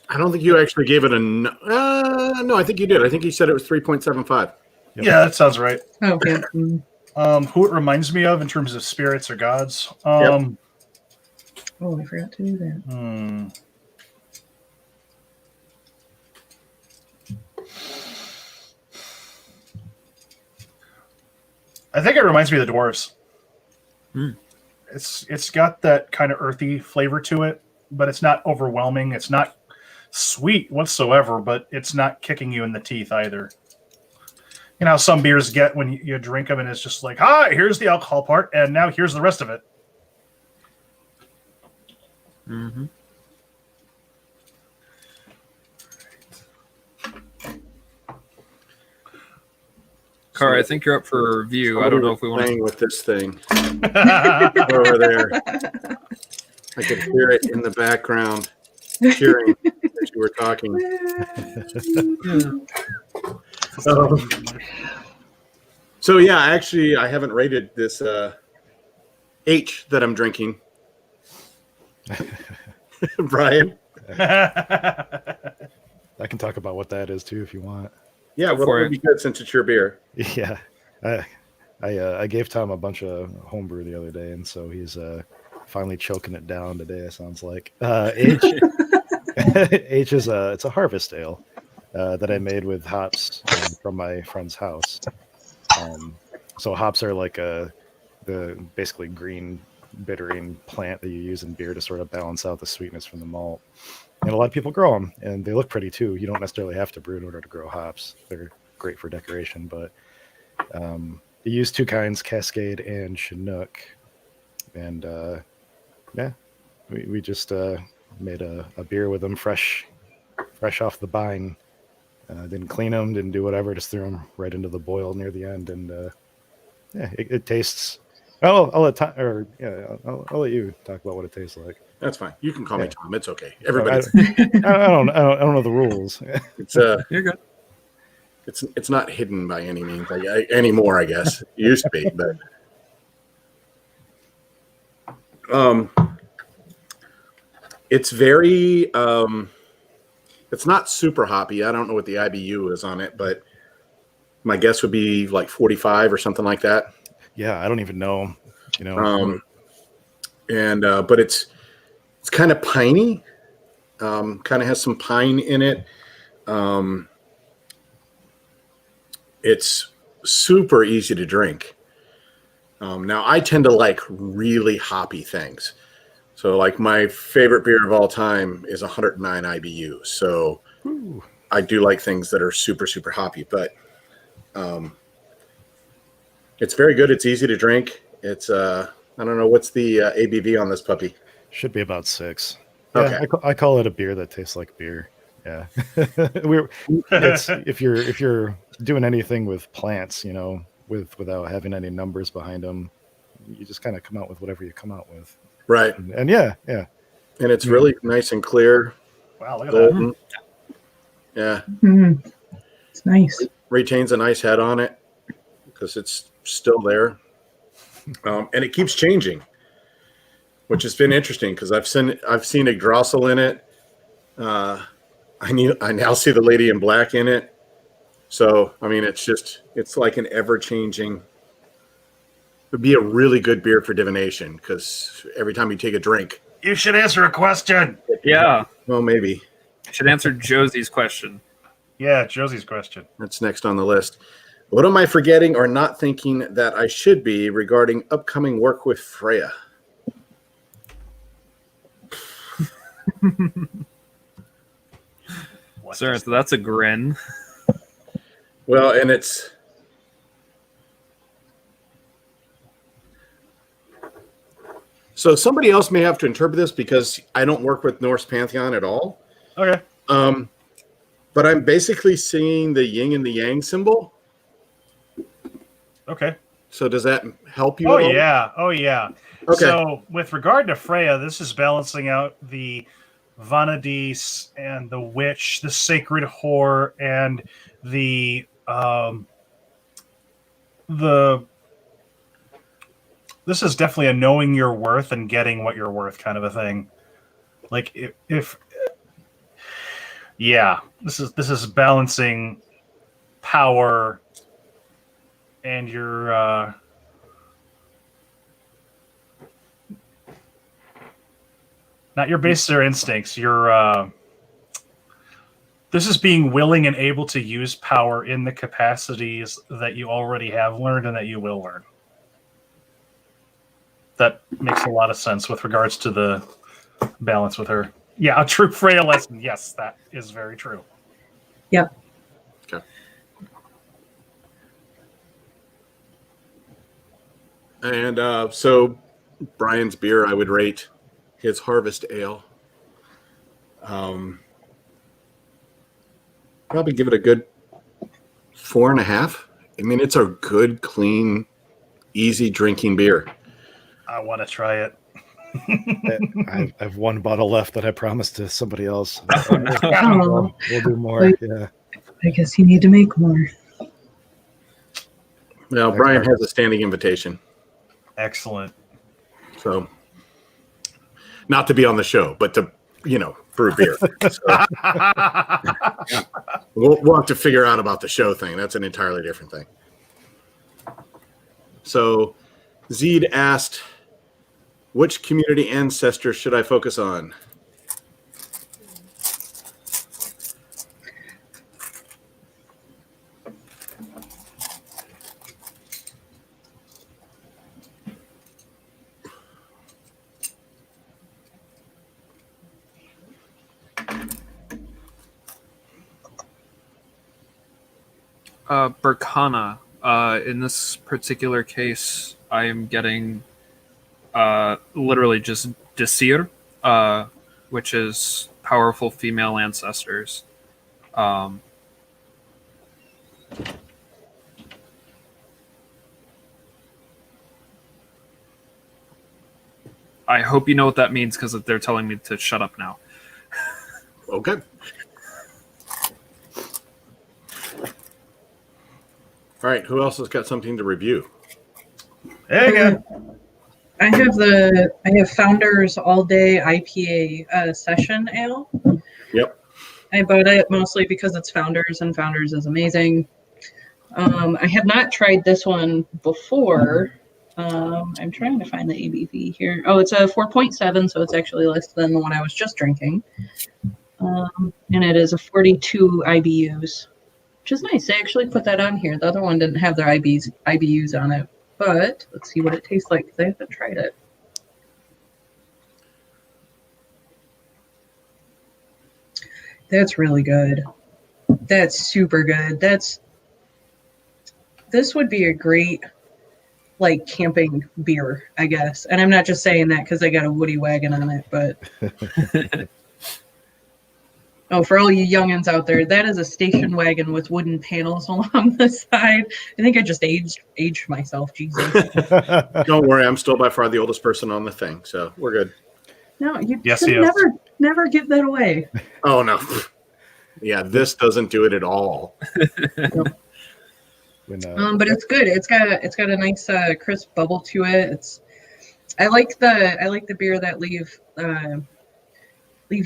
Speaker 1: I don't think you actually gave it a no. I think you did. I think you said it was 3.75.
Speaker 5: Yep.
Speaker 3: Yeah, that sounds right.
Speaker 4: Okay.
Speaker 3: Who it reminds me of in terms of spirits or gods?
Speaker 4: Oh, I forgot to do that.
Speaker 3: I think it reminds me of the dwarves.
Speaker 2: Hmm.
Speaker 3: It's got that kind of earthy flavor to it, but it's not overwhelming. It's not sweet whatsoever, but it's not kicking you in the teeth either. You know how some beers get when you drink them and it's just like, here's the alcohol part, and now here's the rest of it.
Speaker 2: Mm-hmm. Car, I think you're up for review. I don't know if we want
Speaker 1: playing
Speaker 2: to.
Speaker 1: with this thing over there. I could hear it in the background cheering as you were talking. So yeah, actually, I haven't rated this H that I'm drinking. Brian?
Speaker 5: I can talk about what that is too if you want.
Speaker 1: Yeah, well, it would be good since it's your beer.
Speaker 5: Yeah, I gave Tom a bunch of homebrew the other day, and so he's finally choking it down today. It sounds like H. H is it's a harvest ale that I made with hops from my friend's house. So hops are like the basically green bittering plant that you use in beer to sort of balance out the sweetness from the malt. And a lot of people grow them, and they look pretty too. You don't necessarily have to brew in order to grow hops. They're great for decoration, but they use two kinds, Cascade and Chinook. And yeah, we just made a beer with them fresh off the vine. Didn't clean them, didn't do whatever, just threw them right into the boil near the end. And yeah, it tastes. I'll let I'll let you talk about what it tastes like.
Speaker 1: That's fine. You can call me Tom. It's okay. Everybody.
Speaker 5: I don't know the rules.
Speaker 1: It's
Speaker 2: You're good.
Speaker 1: It's not hidden by any means anymore. I guess it used to be, but it's very it's not super hoppy. I don't know what the IBU is on it, but my guess would be like 45 or something like that.
Speaker 5: Yeah, I don't even know. You know,
Speaker 1: but it's kind of piney. Kind of has some pine in it. It's super easy to drink. Now, I tend to like really hoppy things. So, like, my favorite beer of all time is 109 IBU. So, I do like things that are super, super hoppy. But it's very good. It's easy to drink. It's, I don't know, what's the ABV on this puppy?
Speaker 5: should be about 6. Yeah,
Speaker 1: Okay.
Speaker 5: I call it a beer that tastes like beer. Yeah, if you're doing anything with plants, you know, without having any numbers behind them, you just kind of come out with whatever you come out with.
Speaker 1: Right.
Speaker 5: And yeah.
Speaker 1: And it's really nice and clear.
Speaker 3: Wow, look at
Speaker 1: Golden. Yeah.
Speaker 4: Mm-hmm. It's nice.
Speaker 1: Retains a nice head on it because it's still there. And it keeps changing, which has been interesting because I've seen a Drossel in it. I now see the Lady in Black in it. So, I mean, it's like an ever-changing. It would be a really good beer for divination because every time you take a drink.
Speaker 3: You should answer a question.
Speaker 2: Yeah.
Speaker 1: Well, maybe.
Speaker 2: Should answer Josie's question.
Speaker 3: Yeah, Josie's question.
Speaker 1: That's next on the list. What am I forgetting or not thinking that I should be regarding upcoming work with Freya?
Speaker 2: Sir, so that's a grin.
Speaker 1: Well, and it's so somebody else may have to interpret this because I don't work with Norse Pantheon at all.
Speaker 3: Okay.
Speaker 1: But I'm basically seeing the yin and the yang symbol.
Speaker 3: Okay.
Speaker 1: So does that help you?
Speaker 3: Oh
Speaker 1: at all?
Speaker 3: yeah. Oh yeah.
Speaker 1: Okay.
Speaker 3: So with regard to Freya, this is balancing out the Vanadis and the witch, the sacred whore, and the this is definitely a knowing your worth and getting what you're worth kind of a thing. Like if Yeah, this is balancing power and your not your baser instincts. Your this is being willing and able to use power in the capacities that you already have learned and that you will learn. That makes a lot of sense with regards to the balance with her. Yeah, a true Freya lesson. Yes, that is very true.
Speaker 4: Yep.
Speaker 1: Okay. And so Brian's beer, I would rate his Harvest Ale. Probably give it a good 4.5. I mean, it's a good, clean, easy drinking beer.
Speaker 3: I want to try it.
Speaker 5: I have one bottle left that I promised to somebody else.
Speaker 2: Oh, no.
Speaker 4: Oh,
Speaker 5: We'll do more.
Speaker 4: Wait.
Speaker 5: Yeah.
Speaker 4: I guess you need to make more.
Speaker 1: Now, Brian has a standing invitation.
Speaker 3: Excellent.
Speaker 1: So, not to be on the show, but to, brew beer. So, we'll have to figure out about the show thing. That's an entirely different thing. So, Zeed asked, which community ancestor should I focus on?
Speaker 2: Berkana. In this particular case, I am getting literally just Desir, which is powerful female ancestors. I hope you know what that means because they're telling me to shut up now.
Speaker 1: Okay. All right. Who else has got something to review?
Speaker 3: Hey, again.
Speaker 4: I have Founders All Day IPA Session Ale.
Speaker 1: Yep.
Speaker 4: I bought it mostly because it's Founders, and Founders is amazing. I have not tried this one before. I'm trying to find the ABV here. Oh, it's a 4.7, so it's actually less than the one I was just drinking. And it is a 42 IBUs, which is nice. They actually put that on here. The other one didn't have their IBUs on it. But let's see what it tastes like because I haven't tried it. That's really good. That's super good. This would be a great camping beer, I guess. And I'm not just saying that because I got a woody wagon on it, but oh, for all you youngins out there, that is a station wagon with wooden panels along the side. I think I just aged myself. Jesus.
Speaker 1: Don't worry, I'm still by far the oldest person on the thing, so we're good.
Speaker 4: No, you
Speaker 3: Yes,
Speaker 4: should
Speaker 3: yes.
Speaker 4: never give that away.
Speaker 1: Oh no. Yeah, this doesn't do it at all.
Speaker 4: But it's good. It's got a nice crisp bubble to it. I like the beer that leave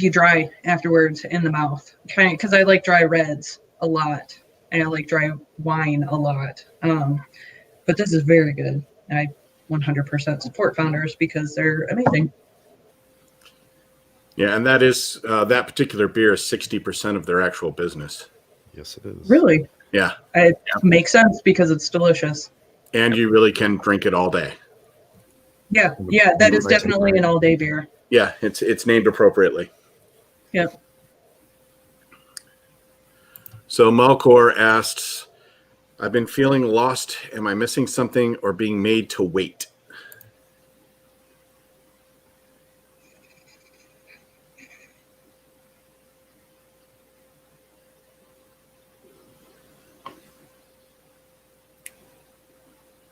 Speaker 4: you dry afterwards in the mouth, kind of, because I like dry reds a lot and I like dry wine a lot. But this is very good. I 100% support Founders because they're amazing.
Speaker 1: Yeah, and that is that particular beer is 60% of their actual business.
Speaker 5: Yes, it is.
Speaker 4: Really?
Speaker 1: Yeah.
Speaker 4: It makes sense because it's delicious.
Speaker 1: And you really can drink it all day.
Speaker 4: Yeah, that is definitely an all-day beer.
Speaker 1: Yeah, it's named appropriately.
Speaker 4: Yep.
Speaker 1: So Malcor asks, I've been feeling lost. Am I missing something or being made to wait?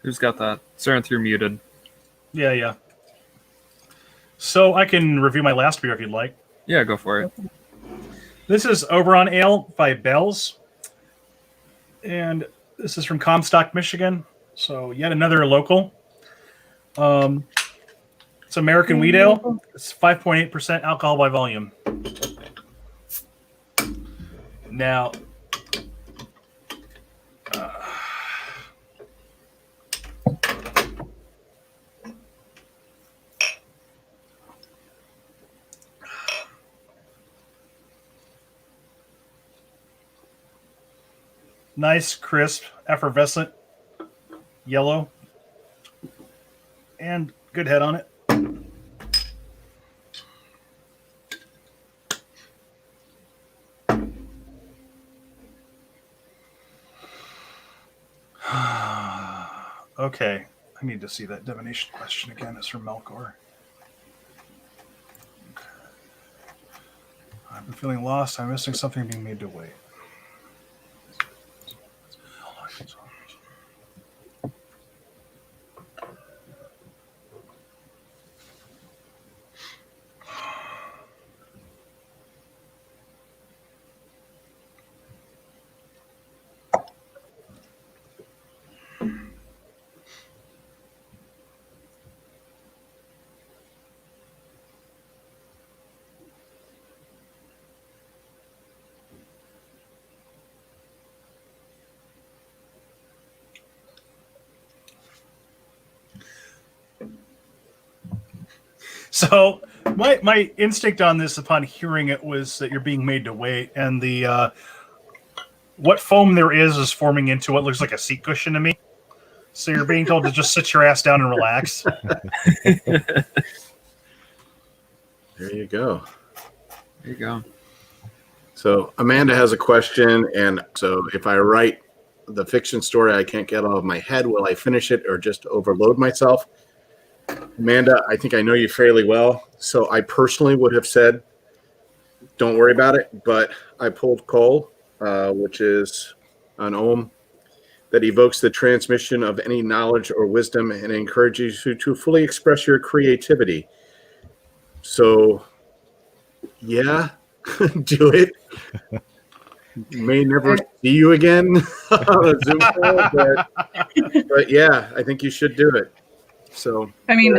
Speaker 2: Who's got that? Sarenth, you're muted.
Speaker 3: Yeah. So I can review my last beer if you'd like.
Speaker 2: Yeah, go for it.
Speaker 3: This is Oberon Ale by Bell's. And this is from Comstock, Michigan. So yet another local. It's American wheat ale. It's 5.8% alcohol by volume. Now, nice, crisp, effervescent yellow, and good head on it. Okay, I need to see that divination question again. It's from Melkor. Okay. I've been feeling lost. I'm missing something being made to wait. So my instinct on this upon hearing it was that you're being made to wait, and the what foam there is forming into what looks like a seat cushion to me. So you're being told to just sit your ass down and relax.
Speaker 1: There you go.
Speaker 2: There you go.
Speaker 1: So Amanda has a question, and so if I write the fiction story I can't get out of my head, will I finish it or just overload myself? Amanda, I think I know you fairly well, so I personally would have said, don't worry about it, but I pulled Cole, which is an ohm that evokes the transmission of any knowledge or wisdom and encourages you to fully express your creativity. So, yeah, do it. May never see you again on a Zoom call, but yeah, I think you should do it. So,
Speaker 4: I mean,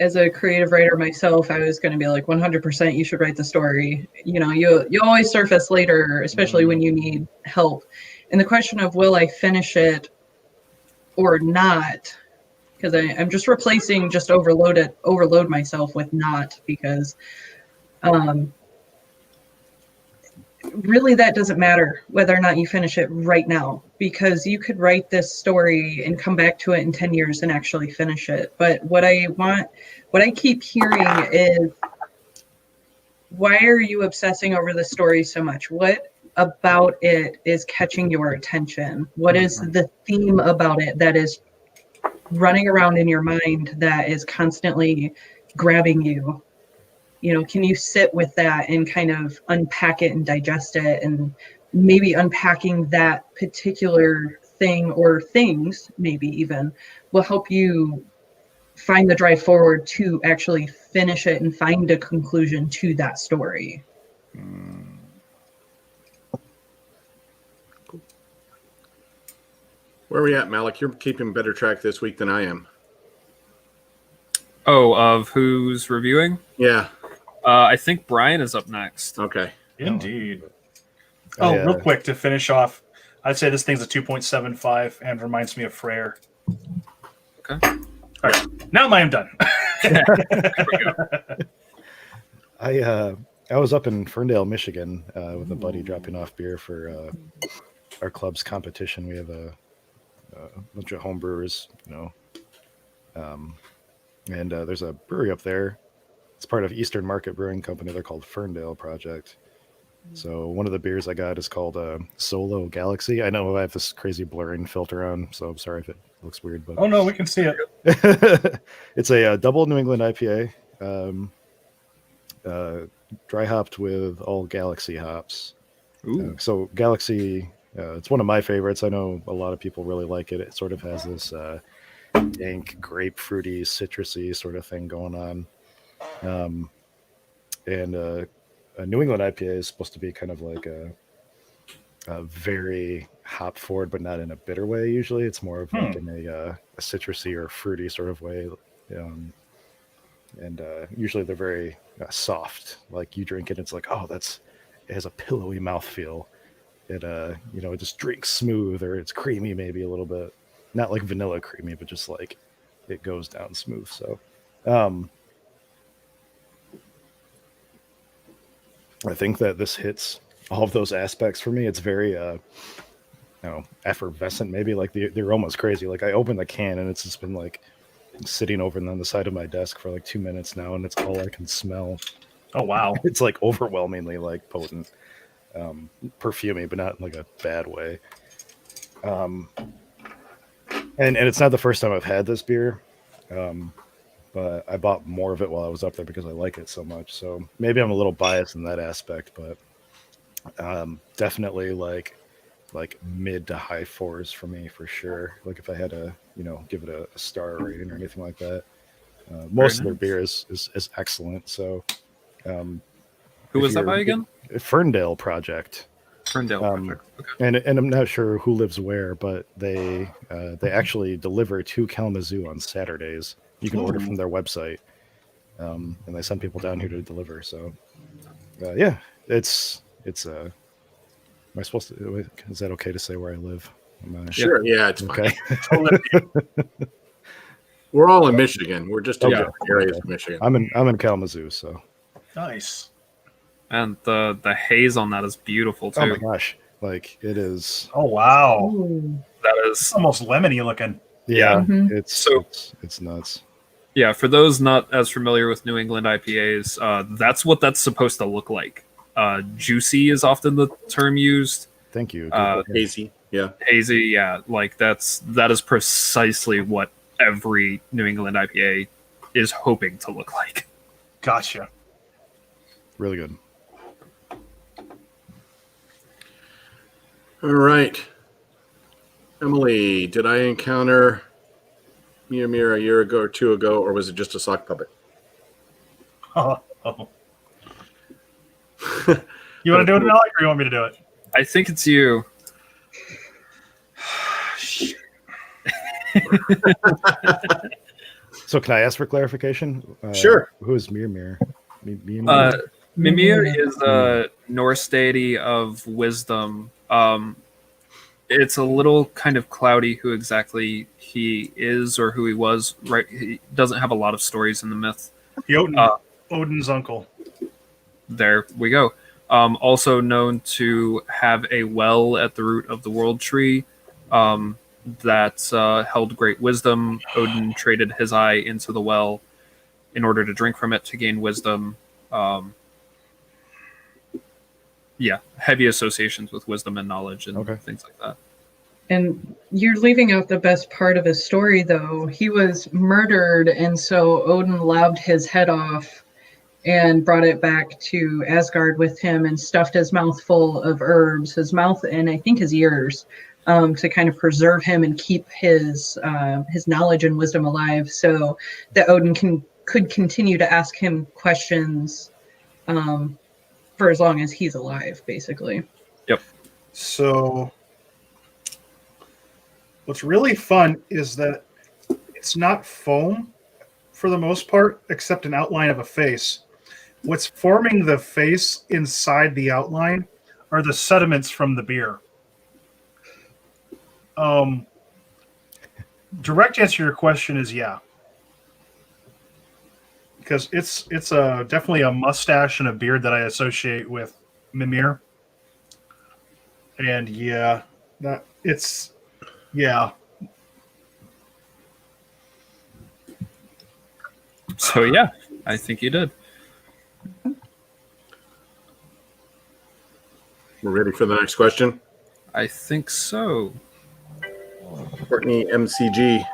Speaker 4: as a creative writer myself, I was going to be like 100% you should write the story. You know, you always surface later, especially when you need help. And the question of will I finish it or not, because I'm just replacing just overload myself with not, because really that doesn't matter whether or not you finish it right now, because you could write this story and come back to it in 10 years and actually finish it. But what I keep hearing is, why are you obsessing over the story so much? What about it is catching your attention? What is the theme about it that is running around in your mind that is constantly grabbing you? You know, can you sit with that and kind of unpack it and digest it, and maybe unpacking that particular thing or things maybe even will help you find the drive forward to actually finish it and find a conclusion to that story.
Speaker 1: Where are we at, Malek? You're keeping better track this week than I am.
Speaker 2: Oh, of who's reviewing?
Speaker 1: Yeah.
Speaker 2: I think Brian is up next.
Speaker 1: Okay.
Speaker 3: Indeed. Real quick to finish off, I'd say this thing's a 2.75 and reminds me of Freyr.
Speaker 2: Okay.
Speaker 3: All right. Now I am done.
Speaker 5: I was up in Ferndale, Michigan, with a buddy dropping off beer for our club's competition. We have a bunch of home brewers, and there's a brewery up there. It's part of Eastern Market Brewing Company. They're called Ferndale Project. So one of the beers I got is called Solo Galaxy. I know I have this crazy blurring filter on, so I'm sorry if it looks weird. But
Speaker 3: oh no, we can see it.
Speaker 5: It's a double New England IPA, dry hopped with all Galaxy hops. So Galaxy, it's one of my favorites. I know a lot of people really like it. It sort of has this dank, grapefruity, citrusy sort of thing going on. And a New England IPA is supposed to be kind of like a very hop forward, but not in a bitter way. Usually, it's more of like in a citrusy or fruity sort of way. And usually they're very soft. Like you drink it, it's like, oh, has a pillowy mouthfeel. It it just drinks smooth, or it's creamy maybe a little bit, not like vanilla creamy, but just like it goes down smooth. So I think that this hits all of those aspects for me. It's very effervescent, maybe. Like the aroma's crazy. Like I opened the can and it's just been like sitting over on the side of my desk for like 2 minutes now, and it's all I can smell.
Speaker 3: Oh wow.
Speaker 5: It's like overwhelmingly like potent, perfumey, but not in like a bad way. And it's not the first time I've had this beer, but I bought more of it while I was up there because I like it so much. So maybe I'm a little biased in that aspect, but definitely like mid to high fours for me for sure. Like if I had to give it a star rating or anything like that. Most of their beer is excellent. So
Speaker 2: Who was that by again?
Speaker 5: Ferndale Project.
Speaker 2: Ferndale Project. Okay.
Speaker 5: And I'm not sure who lives where, but they actually deliver to Kalamazoo on Saturdays. You can order from their website, and they send people down here to deliver. So yeah, it's am I supposed to? Is that okay to say where I live?
Speaker 1: Sure. Yeah, it's
Speaker 5: okay.
Speaker 1: fine. We're all in Michigan. We're just in different areas of Michigan.
Speaker 5: I'm in Kalamazoo, so
Speaker 3: Nice.
Speaker 2: And the haze on that is beautiful too.
Speaker 5: oh my gosh, like it is.
Speaker 3: Oh wow.
Speaker 2: That is
Speaker 3: Almost lemony looking.
Speaker 5: Yeah,
Speaker 4: Mhm.
Speaker 5: it's nuts.
Speaker 2: Yeah, for those not as familiar with New England IPAs, that's what that's supposed to look like. Juicy is often the term used.
Speaker 5: Thank you.
Speaker 1: Hazy. Yeah.
Speaker 2: Hazy, yeah, like that is precisely what every New England IPA is hoping to look like.
Speaker 3: Gotcha.
Speaker 5: Really good.
Speaker 1: All right. Emily, did I encounter Mir a year ago or two ago, or was it just a sock puppet?
Speaker 3: Oh. You want to do it, Alec, or you want me to do it?
Speaker 2: I think it's you.
Speaker 5: So can I ask for clarification?
Speaker 1: Sure.
Speaker 5: Who is Mir?
Speaker 2: Mimir is a Norse deity of wisdom. It's a little kind of cloudy who exactly he is or who he was. Right, he doesn't have a lot of stories in the myth.
Speaker 3: Odin's uncle.
Speaker 2: There we go. Also known to have a well at the root of the world tree that held great wisdom. Odin traded his eye into the well in order to drink from it to gain wisdom. Heavy associations with wisdom and knowledge and things like that.
Speaker 4: And you're leaving out the best part of his story, though. He was murdered, and so Odin lobbed his head off and brought it back to Asgard with him and stuffed his mouth full of herbs, his mouth and I think his ears, to kind of preserve him and keep his knowledge and wisdom alive, so that Odin could continue to ask him questions for as long as he's alive, basically.
Speaker 2: Yep.
Speaker 3: So what's really fun is that it's not foam for the most part, except an outline of a face. What's forming the face inside the outline are the sediments from the beer. Direct answer to your question is yeah. Because it's definitely a mustache and a beard that I associate with Mimir. And yeah.
Speaker 2: So yeah, I think you did.
Speaker 1: We're ready for the next question.
Speaker 2: I think so.
Speaker 1: Courtney MCG.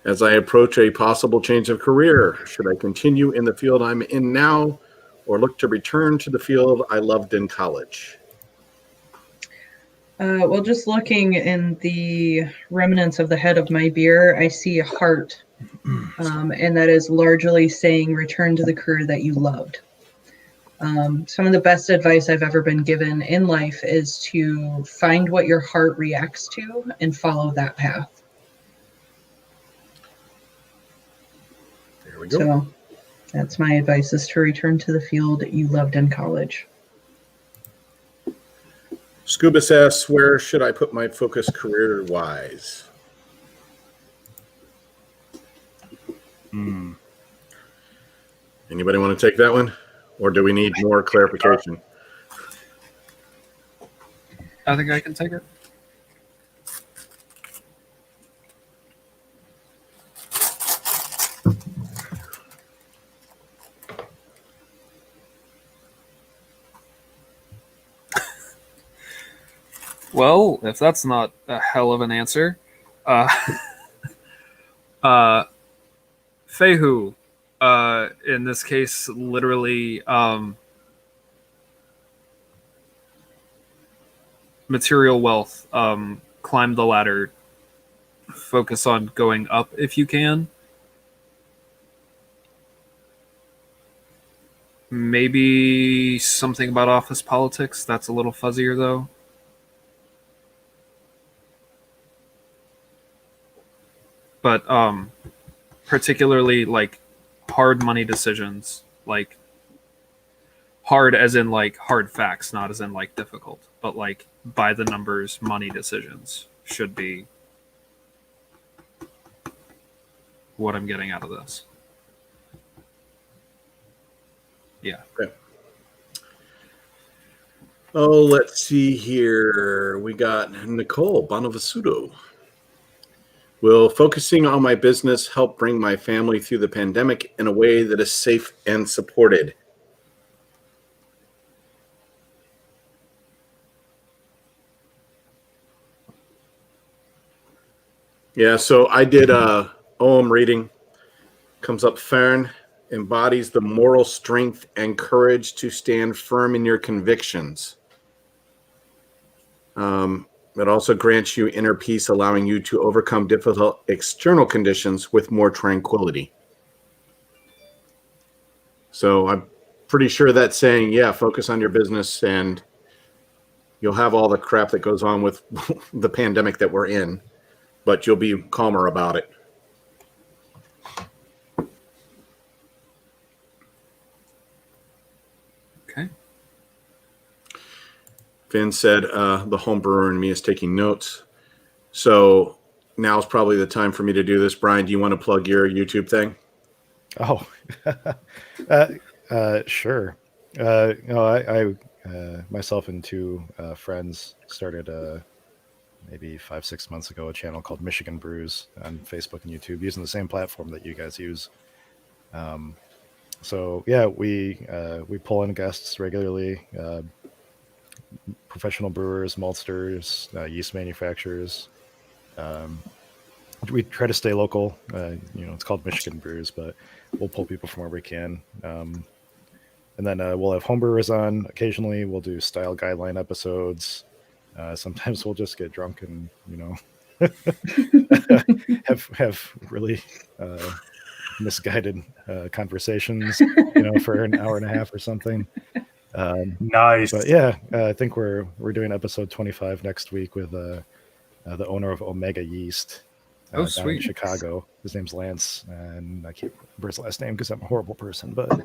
Speaker 1: As I approach a possible change of career, should I continue in the field I'm in now or look to return to the field I loved in college?
Speaker 4: Well, just looking in the remnants of the head of my beer, I see a heart, and that is largely saying return to the career that you loved. Some of the best advice I've ever been given in life is to find what your heart reacts to and follow that path.
Speaker 1: There we go.
Speaker 4: So that's my advice, is to return to the field that you loved in college.
Speaker 1: Scuba says, where should I put my focus career-wise? Anybody want to take that one? Or do we need more clarification?
Speaker 2: I think I can take it. Well, if that's not a hell of an answer, Fehu, in this case, literally material wealth, climb the ladder, focus on going up if you can. Maybe something about office politics, that's a little fuzzier though. But particularly like hard money decisions, like hard as in like hard facts, not as in like difficult, but like by the numbers money decisions should be what I'm getting out of this. Yeah.
Speaker 1: Okay. Oh, let's see here. We got Nicole Bonavasudo. Will focusing on my business help bring my family through the pandemic in a way that is safe and supported? Yeah, so I did a OM reading. Comes up, Fern embodies the moral strength and courage to stand firm in your convictions. It also grants you inner peace, allowing you to overcome difficult external conditions with more tranquility. So I'm pretty sure that's saying, yeah, focus on your business and you'll have all the crap that goes on with the pandemic that we're in, but you'll be calmer about it.
Speaker 2: Okay.
Speaker 1: Finn said the home brewer in me is taking notes. So now's probably the time for me to do this. Brian, do you want to plug your YouTube thing?
Speaker 5: Oh, sure. I myself and two friends started maybe 5-6 months ago a channel called Michigan Brews on Facebook and YouTube, using the same platform that you guys use. So yeah, we pull in guests regularly. Professional brewers, maltsters, yeast manufacturers. We try to stay local. It's called Michigan Brews, but we'll pull people from where we can. And then we'll have homebrewers on occasionally. We'll do style guideline episodes. Sometimes we'll just get drunk and have really misguided conversations, for an hour and a half or something.
Speaker 3: Nice.
Speaker 5: But yeah, I think we're doing episode 25 next week with the owner of Omega Yeast.
Speaker 2: Oh,
Speaker 5: Down
Speaker 2: sweet.
Speaker 5: in Chicago. His name's Lance, and I can't remember his last name because I'm a horrible person. But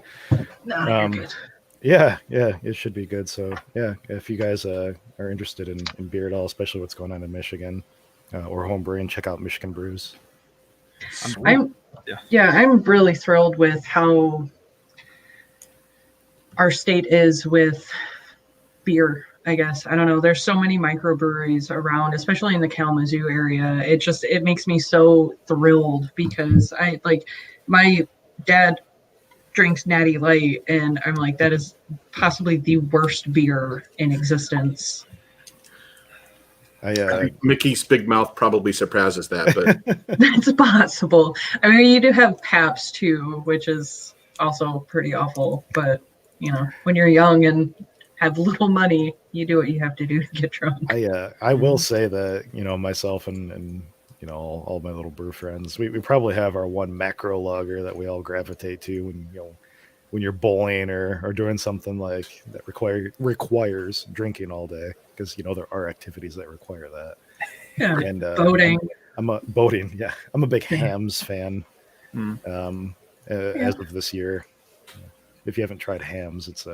Speaker 4: No, you're good.
Speaker 5: yeah, it should be good. So yeah, if you guys are interested in beer at all, especially what's going on in Michigan or homebrewing, check out Michigan Brews.
Speaker 4: I'm really thrilled with how our state is with beer, I guess. I don't know. There's so many microbreweries around, especially in the Kalamazoo area. It makes me so thrilled because my dad drinks Natty Light, and I'm like, that is possibly the worst beer in existence.
Speaker 1: I think Mickey's Big Mouth probably surpasses that, but
Speaker 4: That's possible. I mean, you do have Pabst too, which is also pretty awful. But when you're young and have little money, you do what you have to do to get drunk.
Speaker 5: I will say that myself and all my little brew friends, we probably have our one macro lager that we all gravitate to when you're bowling or doing something like that requires drinking all day, because there are activities that require that.
Speaker 4: Yeah,
Speaker 5: And
Speaker 4: boating.
Speaker 5: I'm a big hams fan. As of this year. If you haven't tried hams, it's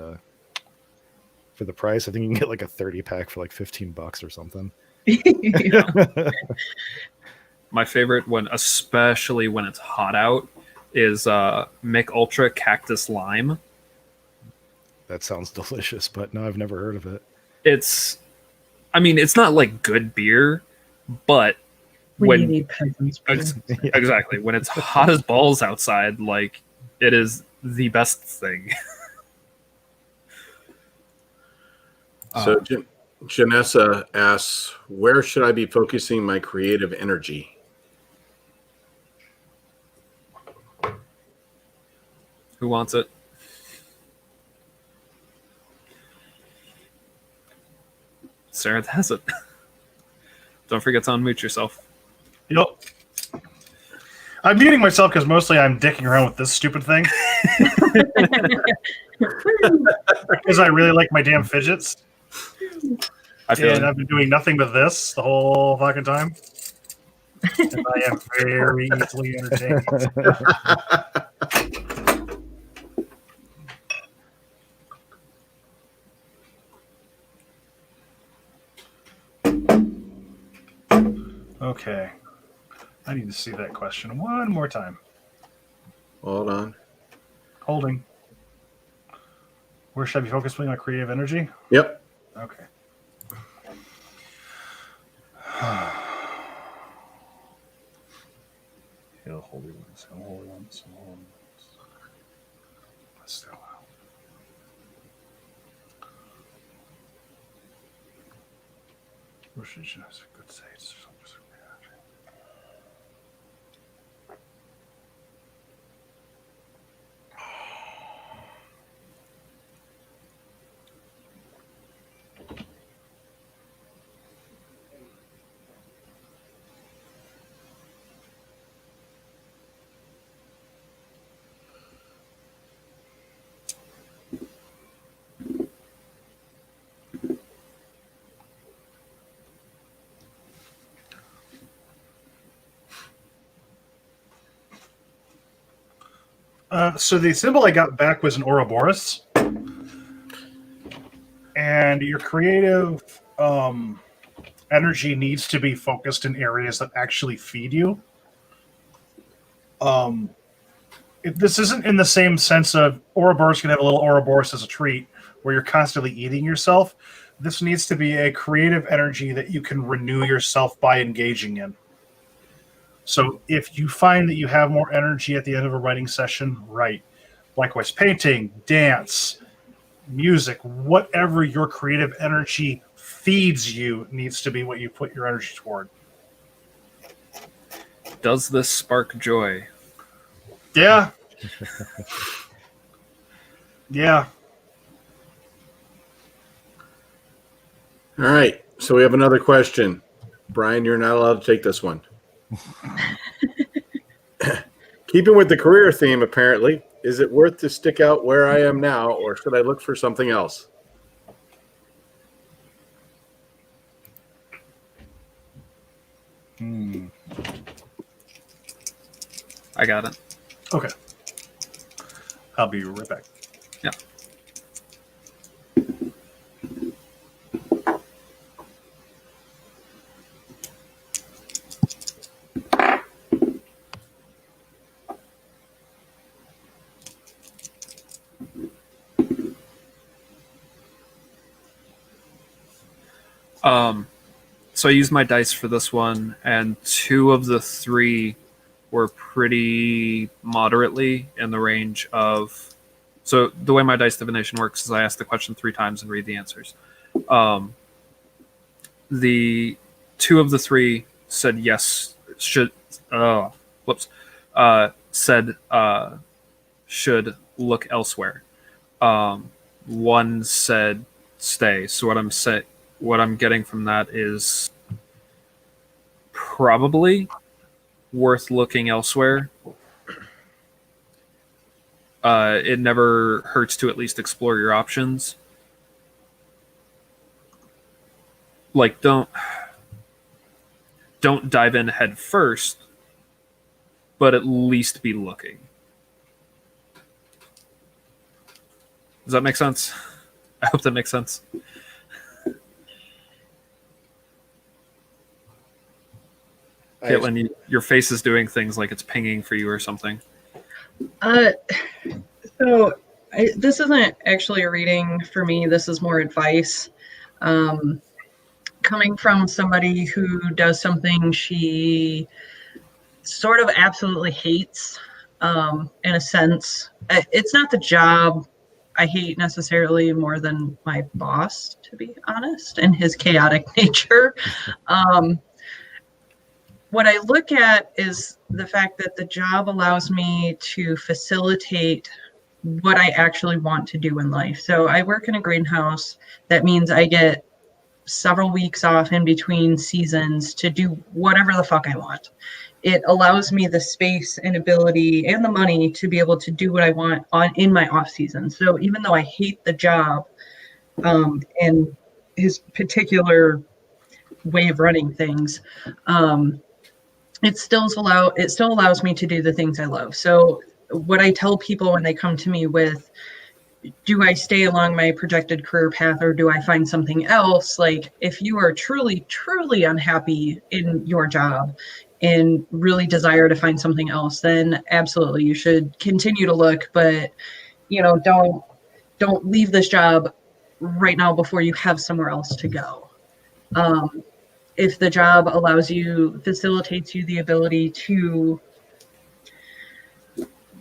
Speaker 5: for the price. I think you can get like a 30 pack for like $15 or something.
Speaker 4: Yeah.
Speaker 2: My favorite one, especially when it's hot out, is Mick Ultra Cactus Lime.
Speaker 5: That sounds delicious, but no, I've never heard of it.
Speaker 2: It's not like good beer, but
Speaker 4: When you need peasants.
Speaker 2: exactly when it's hot as balls outside, like it is the best thing.
Speaker 1: So Janessa asks, where should I be focusing my creative energy?
Speaker 2: Who wants it? Sarenth has it. Don't forget to unmute yourself.
Speaker 3: Yep. I'm muting myself because mostly I'm dicking around with this stupid thing. Because I really like my damn fidgets. And I've been doing nothing but this the whole fucking time. And I am very easily entertained. Okay. I need to see that question one more time.
Speaker 1: Hold on.
Speaker 3: Holding. Where should I be focusing on creative energy?
Speaker 1: Yep.
Speaker 3: Okay. Heal holy ones, holy ones, holy ones. Let's go. Where should you have good saves? So the symbol I got back was an Ouroboros. And your creative energy needs to be focused in areas that actually feed you. This isn't in the same sense of Ouroboros can have a little Ouroboros as a treat where you're constantly eating yourself. This needs to be a creative energy that you can renew yourself by engaging in. So if you find that you have more energy at the end of a writing session, write. Likewise, painting, dance, music, whatever your creative energy feeds you needs to be what you put your energy toward.
Speaker 2: Does this spark joy?
Speaker 3: Yeah. Yeah.
Speaker 1: All right. So we have another question. Brian, you're not allowed to take this one. Keeping with the career theme, apparently, is it worth to stick out where I am now, or should I look for something else?
Speaker 2: I got it.
Speaker 3: Okay. I'll be right back.
Speaker 2: Yeah. So I used my dice for this one, and 2 of the 3 were pretty moderately in the range of. So the way my dice divination works is I ask the question 3 times and read the answers. The 2 of the 3 said yes. Said should look elsewhere. 1 said stay. So what I'm getting from that is probably worth looking elsewhere. It never hurts to at least explore your options. Like, don't dive in head first, but at least be looking. Does that make sense? I hope that makes sense. Caitlin, your face is doing things like it's pinging for you or something.
Speaker 4: So this isn't actually a reading for me. This is more advice. Coming from somebody who does something she sort of absolutely hates, in a sense. It's not the job I hate necessarily more than my boss, to be honest, and his chaotic nature. What I look at is the fact that the job allows me to facilitate what I actually want to do in life. So I work in a greenhouse. That means I get several weeks off in between seasons to do whatever the fuck I want. It allows me the space and ability and the money to be able to do what I want in my off season. So even though I hate the job, and his particular way of running things, it still allows me to do the things I love. So what I tell people when they come to me with, do I stay along my projected career path or do I find something else? Like, if you are truly, truly unhappy in your job and really desire to find something else, then absolutely you should continue to look, but don't leave this job right now before you have somewhere else to go. If the job facilitates you the ability to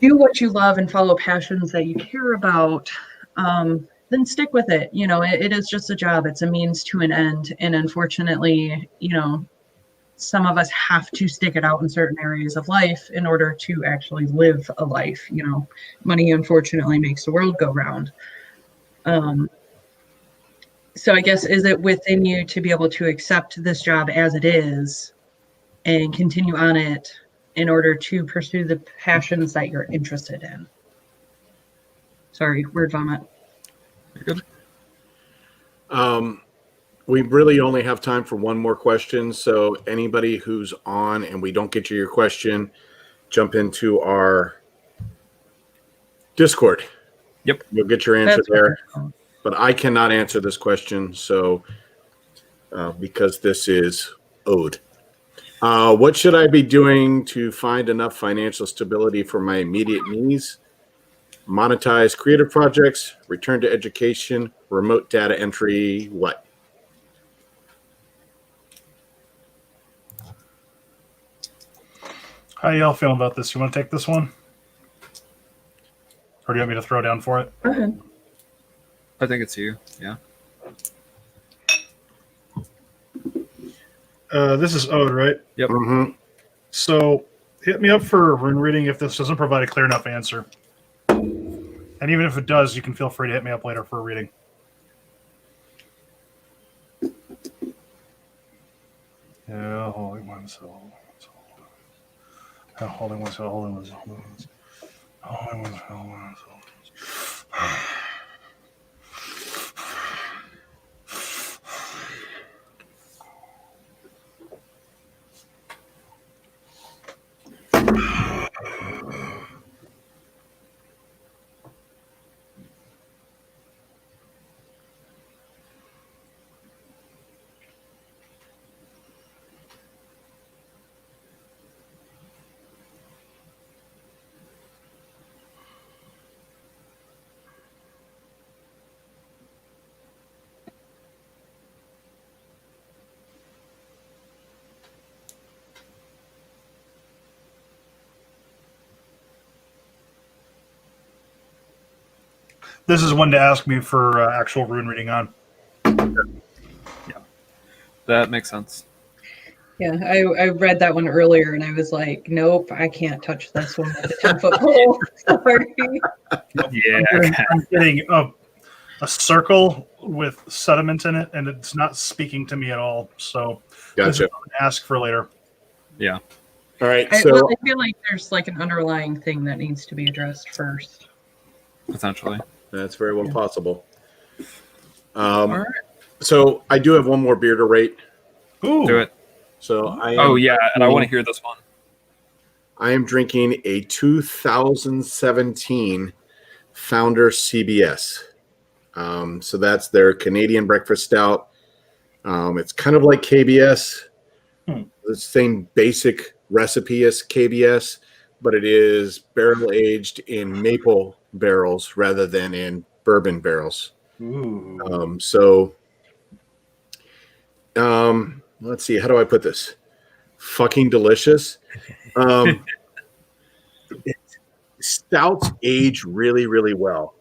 Speaker 4: do what you love and follow passions that you care about, then stick with it. It is just a job. It's a means to an end. And unfortunately, some of us have to stick it out in certain areas of life in order to actually live a life. Money, unfortunately, makes the world go round. So I guess, is it within you to be able to accept this job as it is and continue on it in order to pursue the passions that you're interested in? Sorry, word vomit.
Speaker 2: You're good.
Speaker 1: We really only have time for one more question. So anybody who's on and we don't get you your question, jump into our Discord.
Speaker 2: Yep.
Speaker 1: You'll get your answer there. But I cannot answer this question, so because this is owed. What should I be doing to find enough financial stability for my immediate needs? Monetize creative projects, return to education, remote data entry, what?
Speaker 3: How y'all feeling about this? You want to take this one? Or do you want me to throw down for it?
Speaker 4: Go ahead.
Speaker 2: I think it's you. Yeah.
Speaker 3: This is Ode, right?
Speaker 2: Yep.
Speaker 1: Mm-hmm.
Speaker 3: So hit me up for rune reading if this doesn't provide a clear enough answer. And even if it does, you can feel free to hit me up later for a reading. Yeah, holy one soul. Holy one soul, holy one soul. Holy one soul, holy one soul. This is one to ask me for actual rune reading on.
Speaker 2: Yeah. That makes sense.
Speaker 4: Yeah, I read that one earlier and I was like, nope, I can't touch this one with a 10-foot pole. Sorry.
Speaker 2: Yeah.
Speaker 3: I'm getting a circle with sediment in it, and it's not speaking to me at all. So this is
Speaker 1: Gotcha.
Speaker 3: something to ask for later.
Speaker 2: Yeah.
Speaker 1: All right.
Speaker 4: I
Speaker 1: So
Speaker 4: feel like there's like an underlying thing that needs to be addressed first.
Speaker 2: Potentially.
Speaker 1: that's very well possible.
Speaker 2: All right.
Speaker 1: So I do have one more beer to rate.
Speaker 3: Ooh.
Speaker 2: Do it.
Speaker 1: So I am,
Speaker 2: Oh, yeah. And I want to hear this one.
Speaker 1: I am drinking a 2017 Founder CBS. So that's their Canadian breakfast stout. It's kind of like KBS, the same basic recipe as KBS, but it is barrel aged in maple barrels rather than in bourbon barrels.
Speaker 3: Ooh.
Speaker 1: Let's see, how do I put this? Fucking delicious. Stouts age really, really well.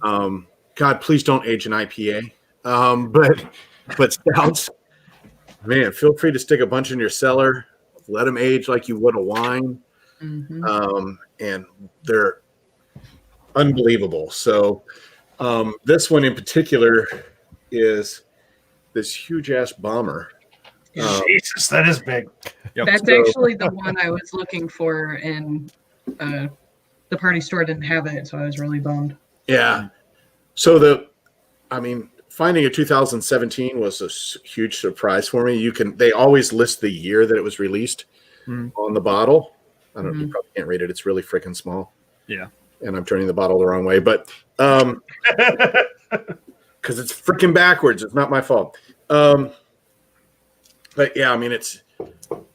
Speaker 1: God, please don't age an IPA. But stouts, man, feel free to stick a bunch in your cellar. Let them age like you would a wine.
Speaker 4: Mm-hmm.
Speaker 1: And they're unbelievable. So this one in particular is this huge ass bomber.
Speaker 3: Jesus, that is big.
Speaker 2: Yep.
Speaker 4: That's actually the one I was looking for, and the party store didn't have it, so I was really bummed.
Speaker 1: Yeah. So finding a 2017 was a huge surprise for me. They always list the year that it was released on the bottle. I don't know, you probably can't read it. It's really freaking small.
Speaker 2: Yeah.
Speaker 1: And I'm turning the bottle the wrong way, but because it's freaking backwards. It's not my fault. But yeah, it's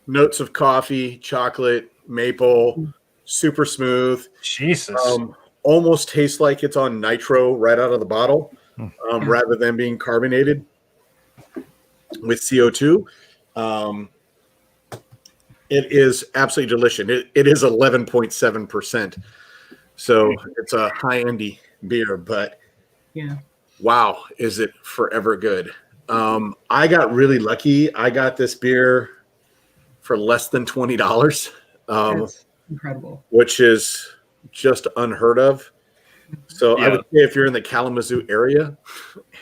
Speaker 1: notes of coffee, chocolate, maple, super smooth.
Speaker 3: Jesus.
Speaker 1: Almost tastes like it's on nitro right out of the bottle, rather than being carbonated with CO2. It is absolutely delicious. It is 11.7%. So it's a high-endy beer, but wow, is it forever good. I got really lucky. I got this beer for less than $20.
Speaker 4: That's incredible.
Speaker 1: Which is just unheard of. So I would say if you're in the Kalamazoo area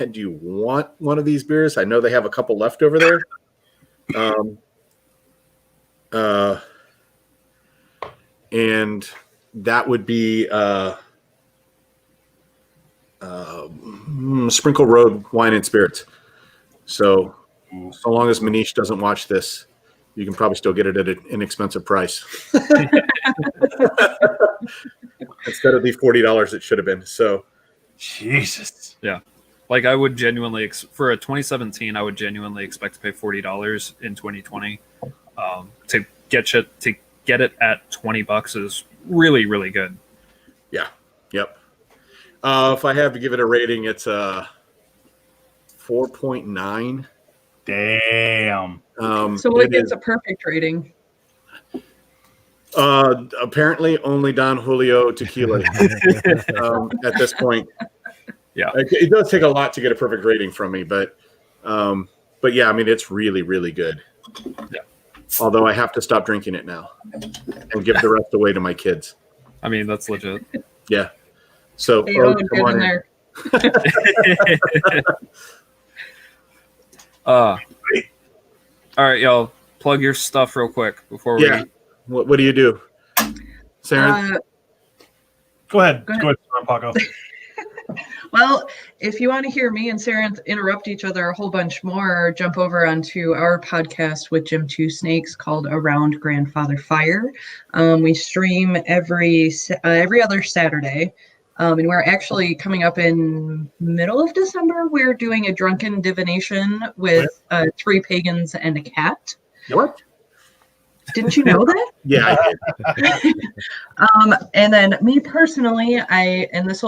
Speaker 1: and you want one of these beers, I know they have a couple left over there. And that would be Sprinkle Road Wine and Spirits. So long as Manish doesn't watch this, you can probably still get it at an inexpensive price. Instead of the $40 it should have been. So,
Speaker 3: Jesus.
Speaker 2: Yeah. Like I would genuinely, for a 2017, I would genuinely expect to pay $40 in 2020. To get it at $20 is really, really good.
Speaker 1: Yeah. Yep. If I have to give it a rating, it's a 4.9.
Speaker 3: Damn.
Speaker 4: So what gets a perfect rating?
Speaker 1: Apparently only Don Julio tequila at this point.
Speaker 2: Yeah.
Speaker 1: It does take a lot to get a perfect rating from me, but yeah, it's really, really good.
Speaker 2: Yeah.
Speaker 1: Although I have to stop drinking it now and give the rest away to my kids.
Speaker 2: That's legit.
Speaker 1: Yeah. So
Speaker 4: Hey, get in there.
Speaker 2: All right, y'all. Plug your stuff real quick before we.
Speaker 1: Yeah. What do you do, Sarenth?
Speaker 3: Go ahead, Paco.
Speaker 4: Well, if you want to hear me and Sarenth interrupt each other a whole bunch more, jump over onto our podcast with Jim Two Snakes called Around Grandfather Fire. We stream every other Saturday. And we're actually coming up in middle of December. We're doing a drunken divination with 3 pagans and a cat.
Speaker 1: What?
Speaker 4: Didn't you know that?
Speaker 1: Yeah, I did.
Speaker 4: And then me personally, this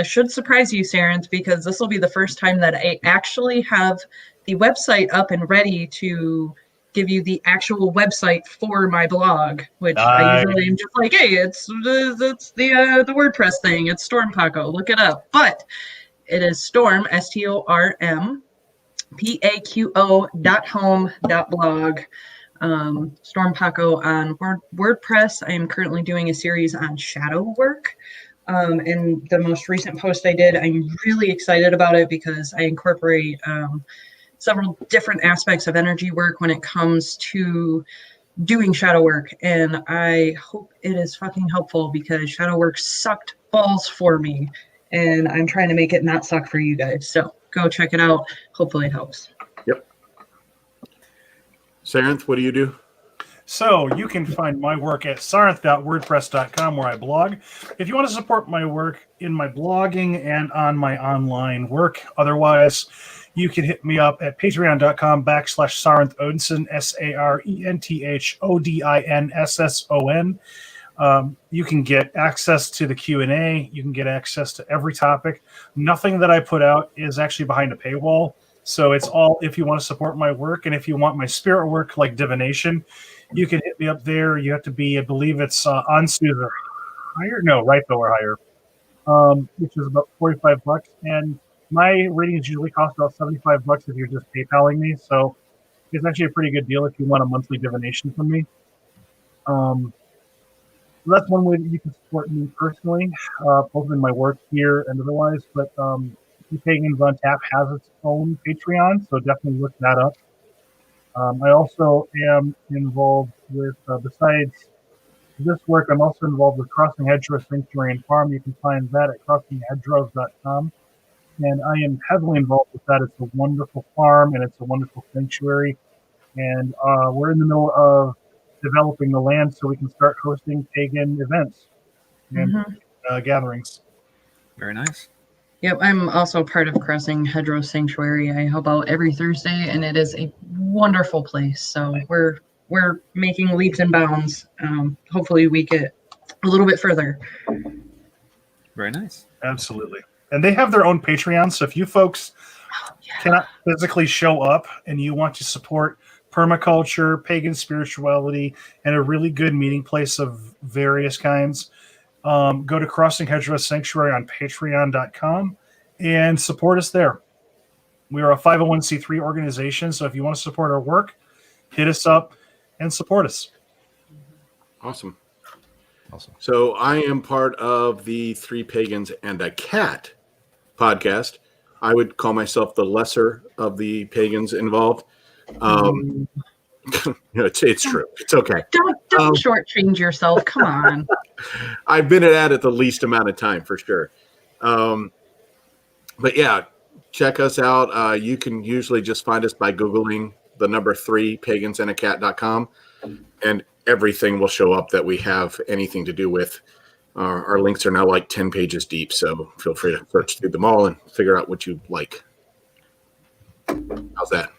Speaker 4: should surprise you, Sarenth, because this will be the first time that I actually have the website up and ready to give you the actual website for my blog, which I usually am just like, hey, it's the WordPress thing. It's Storm Paco. Look it up. But it is Storm, STORM, PAQO.home.blog. Storm Paco on WordPress. I am currently doing a series on shadow work. And the most recent post I did, I'm really excited about it because I incorporate several different aspects of energy work when it comes to doing shadow work. And I hope it is fucking helpful because shadow work sucked balls for me. And I'm trying to make it not suck for you guys. So go check it out. Hopefully it helps.
Speaker 1: Yep. Sarenth, what do you do?
Speaker 3: So you can find my work at sarenth.wordpress.com where I blog. If you want to support my work in my blogging and on my online work, otherwise, you can hit me up at patreon.com/Sarenth Odinson, SARENTHODINSSON. You can get access to the Q&A. You can get access to every topic. Nothing that I put out is actually behind a paywall. So it's all if you want to support my work. And if you want my spirit work like divination, you can hit me up there. You have to be, I believe it's on Suze or higher. No, Rifle or higher, which is about $45. And my readings usually cost about $75 if you're just PayPaling me. So it's actually a pretty good deal if you want a monthly divination from me. That's one way that you can support me personally, both in my work here and otherwise. But Pagans on Tap has its own Patreon, so definitely look that up. I also am involved with, besides this work, I'm also involved with Crossing Hedgerow Sanctuary and Farm. You can find that at crossinghedgerows.com. And I am heavily involved with that. It's a wonderful farm and it's a wonderful sanctuary. And we're in the middle of developing the land so we can start hosting pagan events and gatherings.
Speaker 2: Very nice.
Speaker 4: Yep, I'm also part of Crossing Hedgerow Sanctuary. I help out every Thursday, and it is a wonderful place. So we're making leaps and bounds. Hopefully, we get a little bit further.
Speaker 2: Very nice.
Speaker 3: Absolutely. And they have their own Patreon. So if you folks cannot physically show up and you want to support permaculture, pagan spirituality, and a really good meeting place of various kinds, go to Crossing Hedgerow Sanctuary on patreon.com and support us there. We are a 501c3 organization, so if you want to support our work, hit us up and support us.
Speaker 1: Awesome. So I am part of the Three Pagans and a Cat podcast. I would call myself the lesser of the pagans involved. It's true. It's okay.
Speaker 4: Don't shortchange yourself. Come on.
Speaker 1: I've been at it the least amount of time for sure. But yeah, check us out. You can usually just find us by Googling the number 3 pagansandAcat.com, and everything will show up that we have anything to do with. Our links are now like 10 pages deep, so feel free to search through them all and figure out what you like. How's that?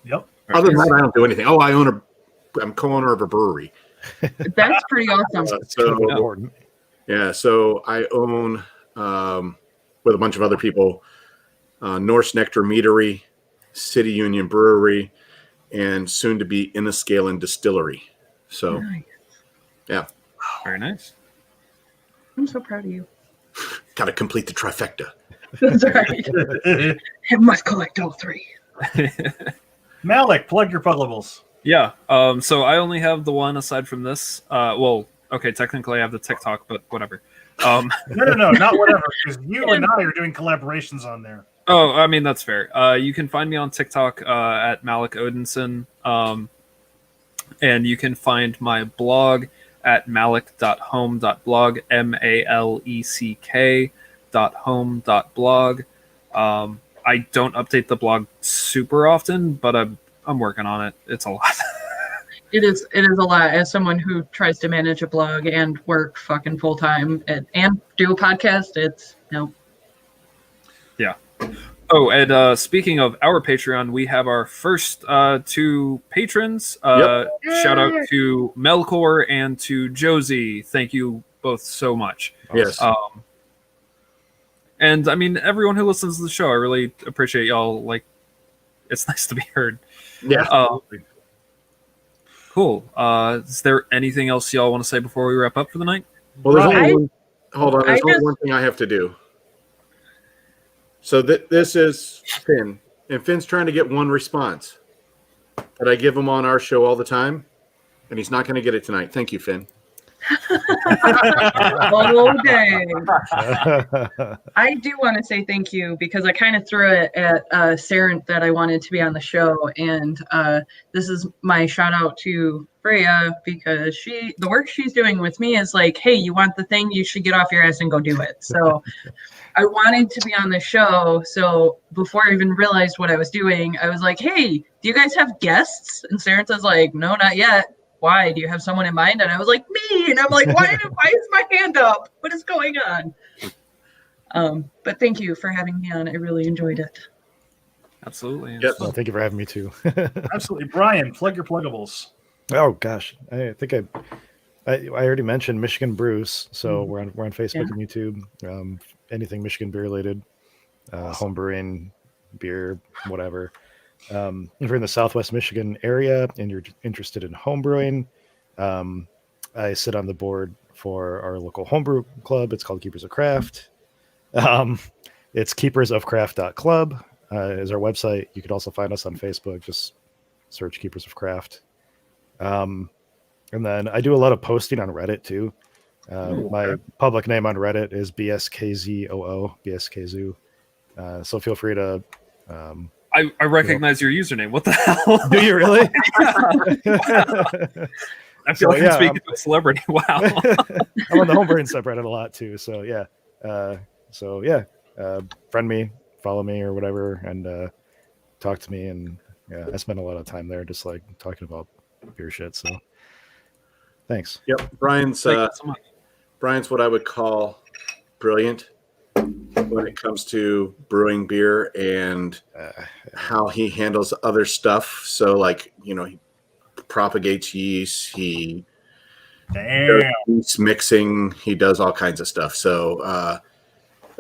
Speaker 3: Yep.
Speaker 1: Other than that, I don't do anything. Oh, I'm co-owner of a brewery.
Speaker 4: That's pretty awesome.
Speaker 1: So I own, with a bunch of other people, Norse Nectar Meadery, City Union Brewery, and soon to be Inniskalen Distillery. So,
Speaker 4: Nice.
Speaker 1: Yeah.
Speaker 2: Very nice.
Speaker 4: I'm so proud of you.
Speaker 1: Got to complete the trifecta.
Speaker 4: That's right. I must collect all 3.
Speaker 3: Malek, plug your pluggables.
Speaker 2: Yeah. So I only have the one aside from this. Okay, technically I have the TikTok, but whatever.
Speaker 3: No, not whatever. Because you and I are doing collaborations on there.
Speaker 2: Oh, I mean, that's fair. You can find me on TikTok at Malek Odinson. And you can find my blog at malek.home.blog, malek.home.blog. I don't update the blog super often, but I'm working on it. It's a lot.
Speaker 4: It is a lot. As someone who tries to manage a blog and work fucking full time and do a podcast, it's no.
Speaker 2: Yeah. Oh, and speaking of our Patreon, we have our first 2 patrons. Shout out to Melkor and to Josie. Thank you both so much.
Speaker 1: Yes.
Speaker 2: And I mean, everyone who listens to the show, I really appreciate y'all. Like, it's nice to be heard.
Speaker 1: Yeah.
Speaker 2: Cool. Is there anything else y'all want to say before we wrap up for the night?
Speaker 1: Well, there's only one. Hold on. There's only one thing I have to do. So this is Finn, and Finn's trying to get one response that I give him on our show all the time, and he's not going to get it tonight. Thank you, Finn.
Speaker 4: Oh, dang. I do want to say thank you because I kind of threw it at Sarenth that I wanted to be on the show, and this is my shout out to Freya because the work she's doing with me is like, hey, you want the thing, you should get off your ass and go do it. So I wanted to be on the show. So before I even realized what I was doing, I was like, hey, do you guys have guests? And Sarenth was like, no, not yet. why? Do you have someone in mind? And I was like, me. And I'm like, why is my hand up? What is going on? But thank you for having me on. I really enjoyed it.
Speaker 2: Absolutely.
Speaker 1: Yes.
Speaker 5: Well, thank you for having me too.
Speaker 3: Absolutely. Brian, plug your pluggables.
Speaker 5: Oh gosh, I think I already mentioned Michigan Brews, so we're on Facebook and YouTube. Anything Michigan beer related, home brewing, beer, whatever. If you're in the Southwest Michigan area and you're interested in home brewing, I sit on the board for our local homebrew club. It's called Keepers of Craft. It's keepersofcraft.club is our website. You could also find us on Facebook. Just search Keepers of Craft. And then I do a lot of posting on Reddit too. My public name on Reddit is BSKZOO, BSKZoo. So feel free to.
Speaker 2: I recognize your username. What the hell?
Speaker 5: Do you really?
Speaker 2: I feel like I'm speaking to a celebrity. Wow.
Speaker 5: I'm on the homebrewing subreddit a lot too. So friend me, follow me or whatever, and talk to me. And I spend a lot of time there just like talking about beer shit. So thanks.
Speaker 1: Yep. Brian's
Speaker 2: Thank you so much.
Speaker 1: Brian's what I would call brilliant when it comes to brewing beer and how he handles other stuff. So like, he propagates yeast, he does yeast mixing, he does all kinds of stuff. So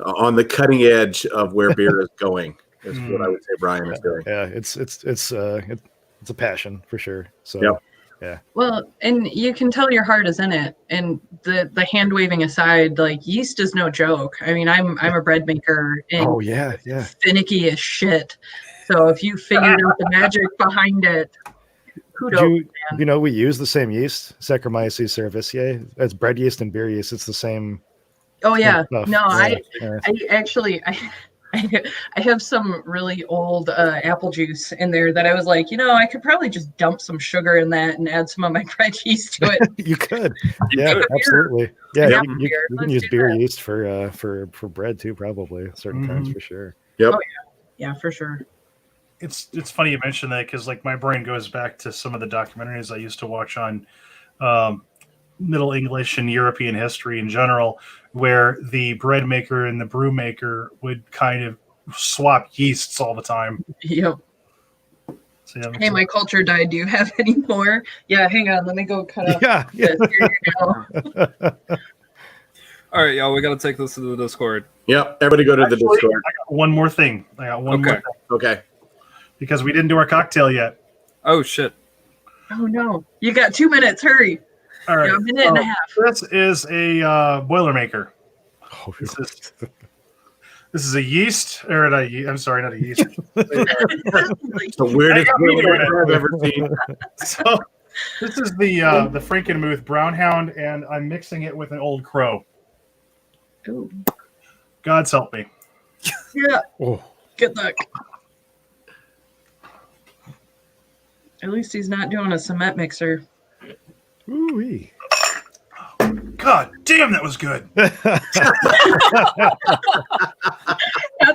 Speaker 1: on the cutting edge of where beer is going is what I would say Brian is doing.
Speaker 5: Yeah, it's a passion for sure. So
Speaker 1: Yep.
Speaker 5: yeah.
Speaker 4: Well, and you can tell your heart is in it. And the hand waving aside, like yeast is no joke. I mean, I'm a bread maker and
Speaker 5: yeah.
Speaker 4: finicky as shit. So if you figured out the magic behind it, kudos, man.
Speaker 5: We use the same yeast, Saccharomyces cerevisiae. That's bread yeast and beer yeast. It's the same.
Speaker 4: Oh yeah.
Speaker 5: stuff.
Speaker 4: No,
Speaker 5: Yeah.
Speaker 4: I actually I have some really old apple juice in there that I was like, I could probably just dump some sugar in that and add some of my bread yeast to it.
Speaker 5: You could.
Speaker 4: Make
Speaker 5: Yeah,
Speaker 4: a beer.
Speaker 5: absolutely. Yeah, you
Speaker 4: beer.
Speaker 5: can
Speaker 4: Let's
Speaker 5: use
Speaker 4: do
Speaker 5: beer
Speaker 4: that.
Speaker 5: yeast for bread too, probably certain kinds for sure.
Speaker 1: Yep.
Speaker 4: Oh yeah, for sure.
Speaker 3: It's funny you mentioned that because like my brain goes back to some of the documentaries I used to watch on Middle English and European history in general, where the bread maker and the brew maker would kind of swap yeasts all the time.
Speaker 4: Yep.
Speaker 3: So, yeah,
Speaker 4: Hey, my culture died. Do you have any more? Yeah, hang on. Let me go cut off
Speaker 5: Yeah.
Speaker 4: this. Here you go.
Speaker 2: All right, y'all. We got to take this to the Discord.
Speaker 1: Yep. Everybody go to the
Speaker 3: Actually,
Speaker 1: Discord.
Speaker 3: I got one more thing.
Speaker 2: Okay.
Speaker 1: Okay.
Speaker 3: Because we didn't do our cocktail yet.
Speaker 2: Oh shit.
Speaker 4: Oh no, you got 2 minutes. Hurry.
Speaker 3: All right.
Speaker 4: Yeah, a minute and a half.
Speaker 3: This is a Boilermaker.
Speaker 5: Oh,
Speaker 3: This is a yeast, or not I'm sorry, not a yeast.
Speaker 1: It's the weirdest
Speaker 3: I got me doing
Speaker 1: I've ever seen.
Speaker 3: So this is the Frankenmuth Brown Hound, and I'm mixing it with an Old Crow.
Speaker 4: Ooh.
Speaker 3: God's help me.
Speaker 4: Yeah.
Speaker 5: Oh.
Speaker 4: Good luck. At least he's not doing a cement mixer.
Speaker 5: Ooh-wee.
Speaker 3: God damn, that was good.
Speaker 4: Not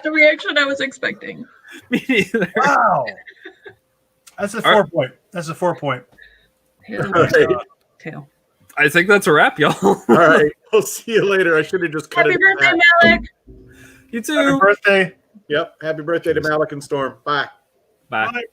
Speaker 4: the reaction I was expecting.
Speaker 2: Me neither.
Speaker 3: Wow. That's a 4 point. That's a 4 point.
Speaker 4: Tail.
Speaker 1: All right.
Speaker 4: Tail.
Speaker 2: I think that's a wrap, y'all.
Speaker 1: All right. We'll see you later. I should have just cut
Speaker 4: Happy
Speaker 1: it.
Speaker 4: birthday,
Speaker 1: back.
Speaker 4: Malek.
Speaker 2: You
Speaker 3: Happy
Speaker 2: too.
Speaker 3: birthday.
Speaker 1: Yep. Happy birthday to Malek and Storm. Bye.
Speaker 2: Bye.
Speaker 3: Bye.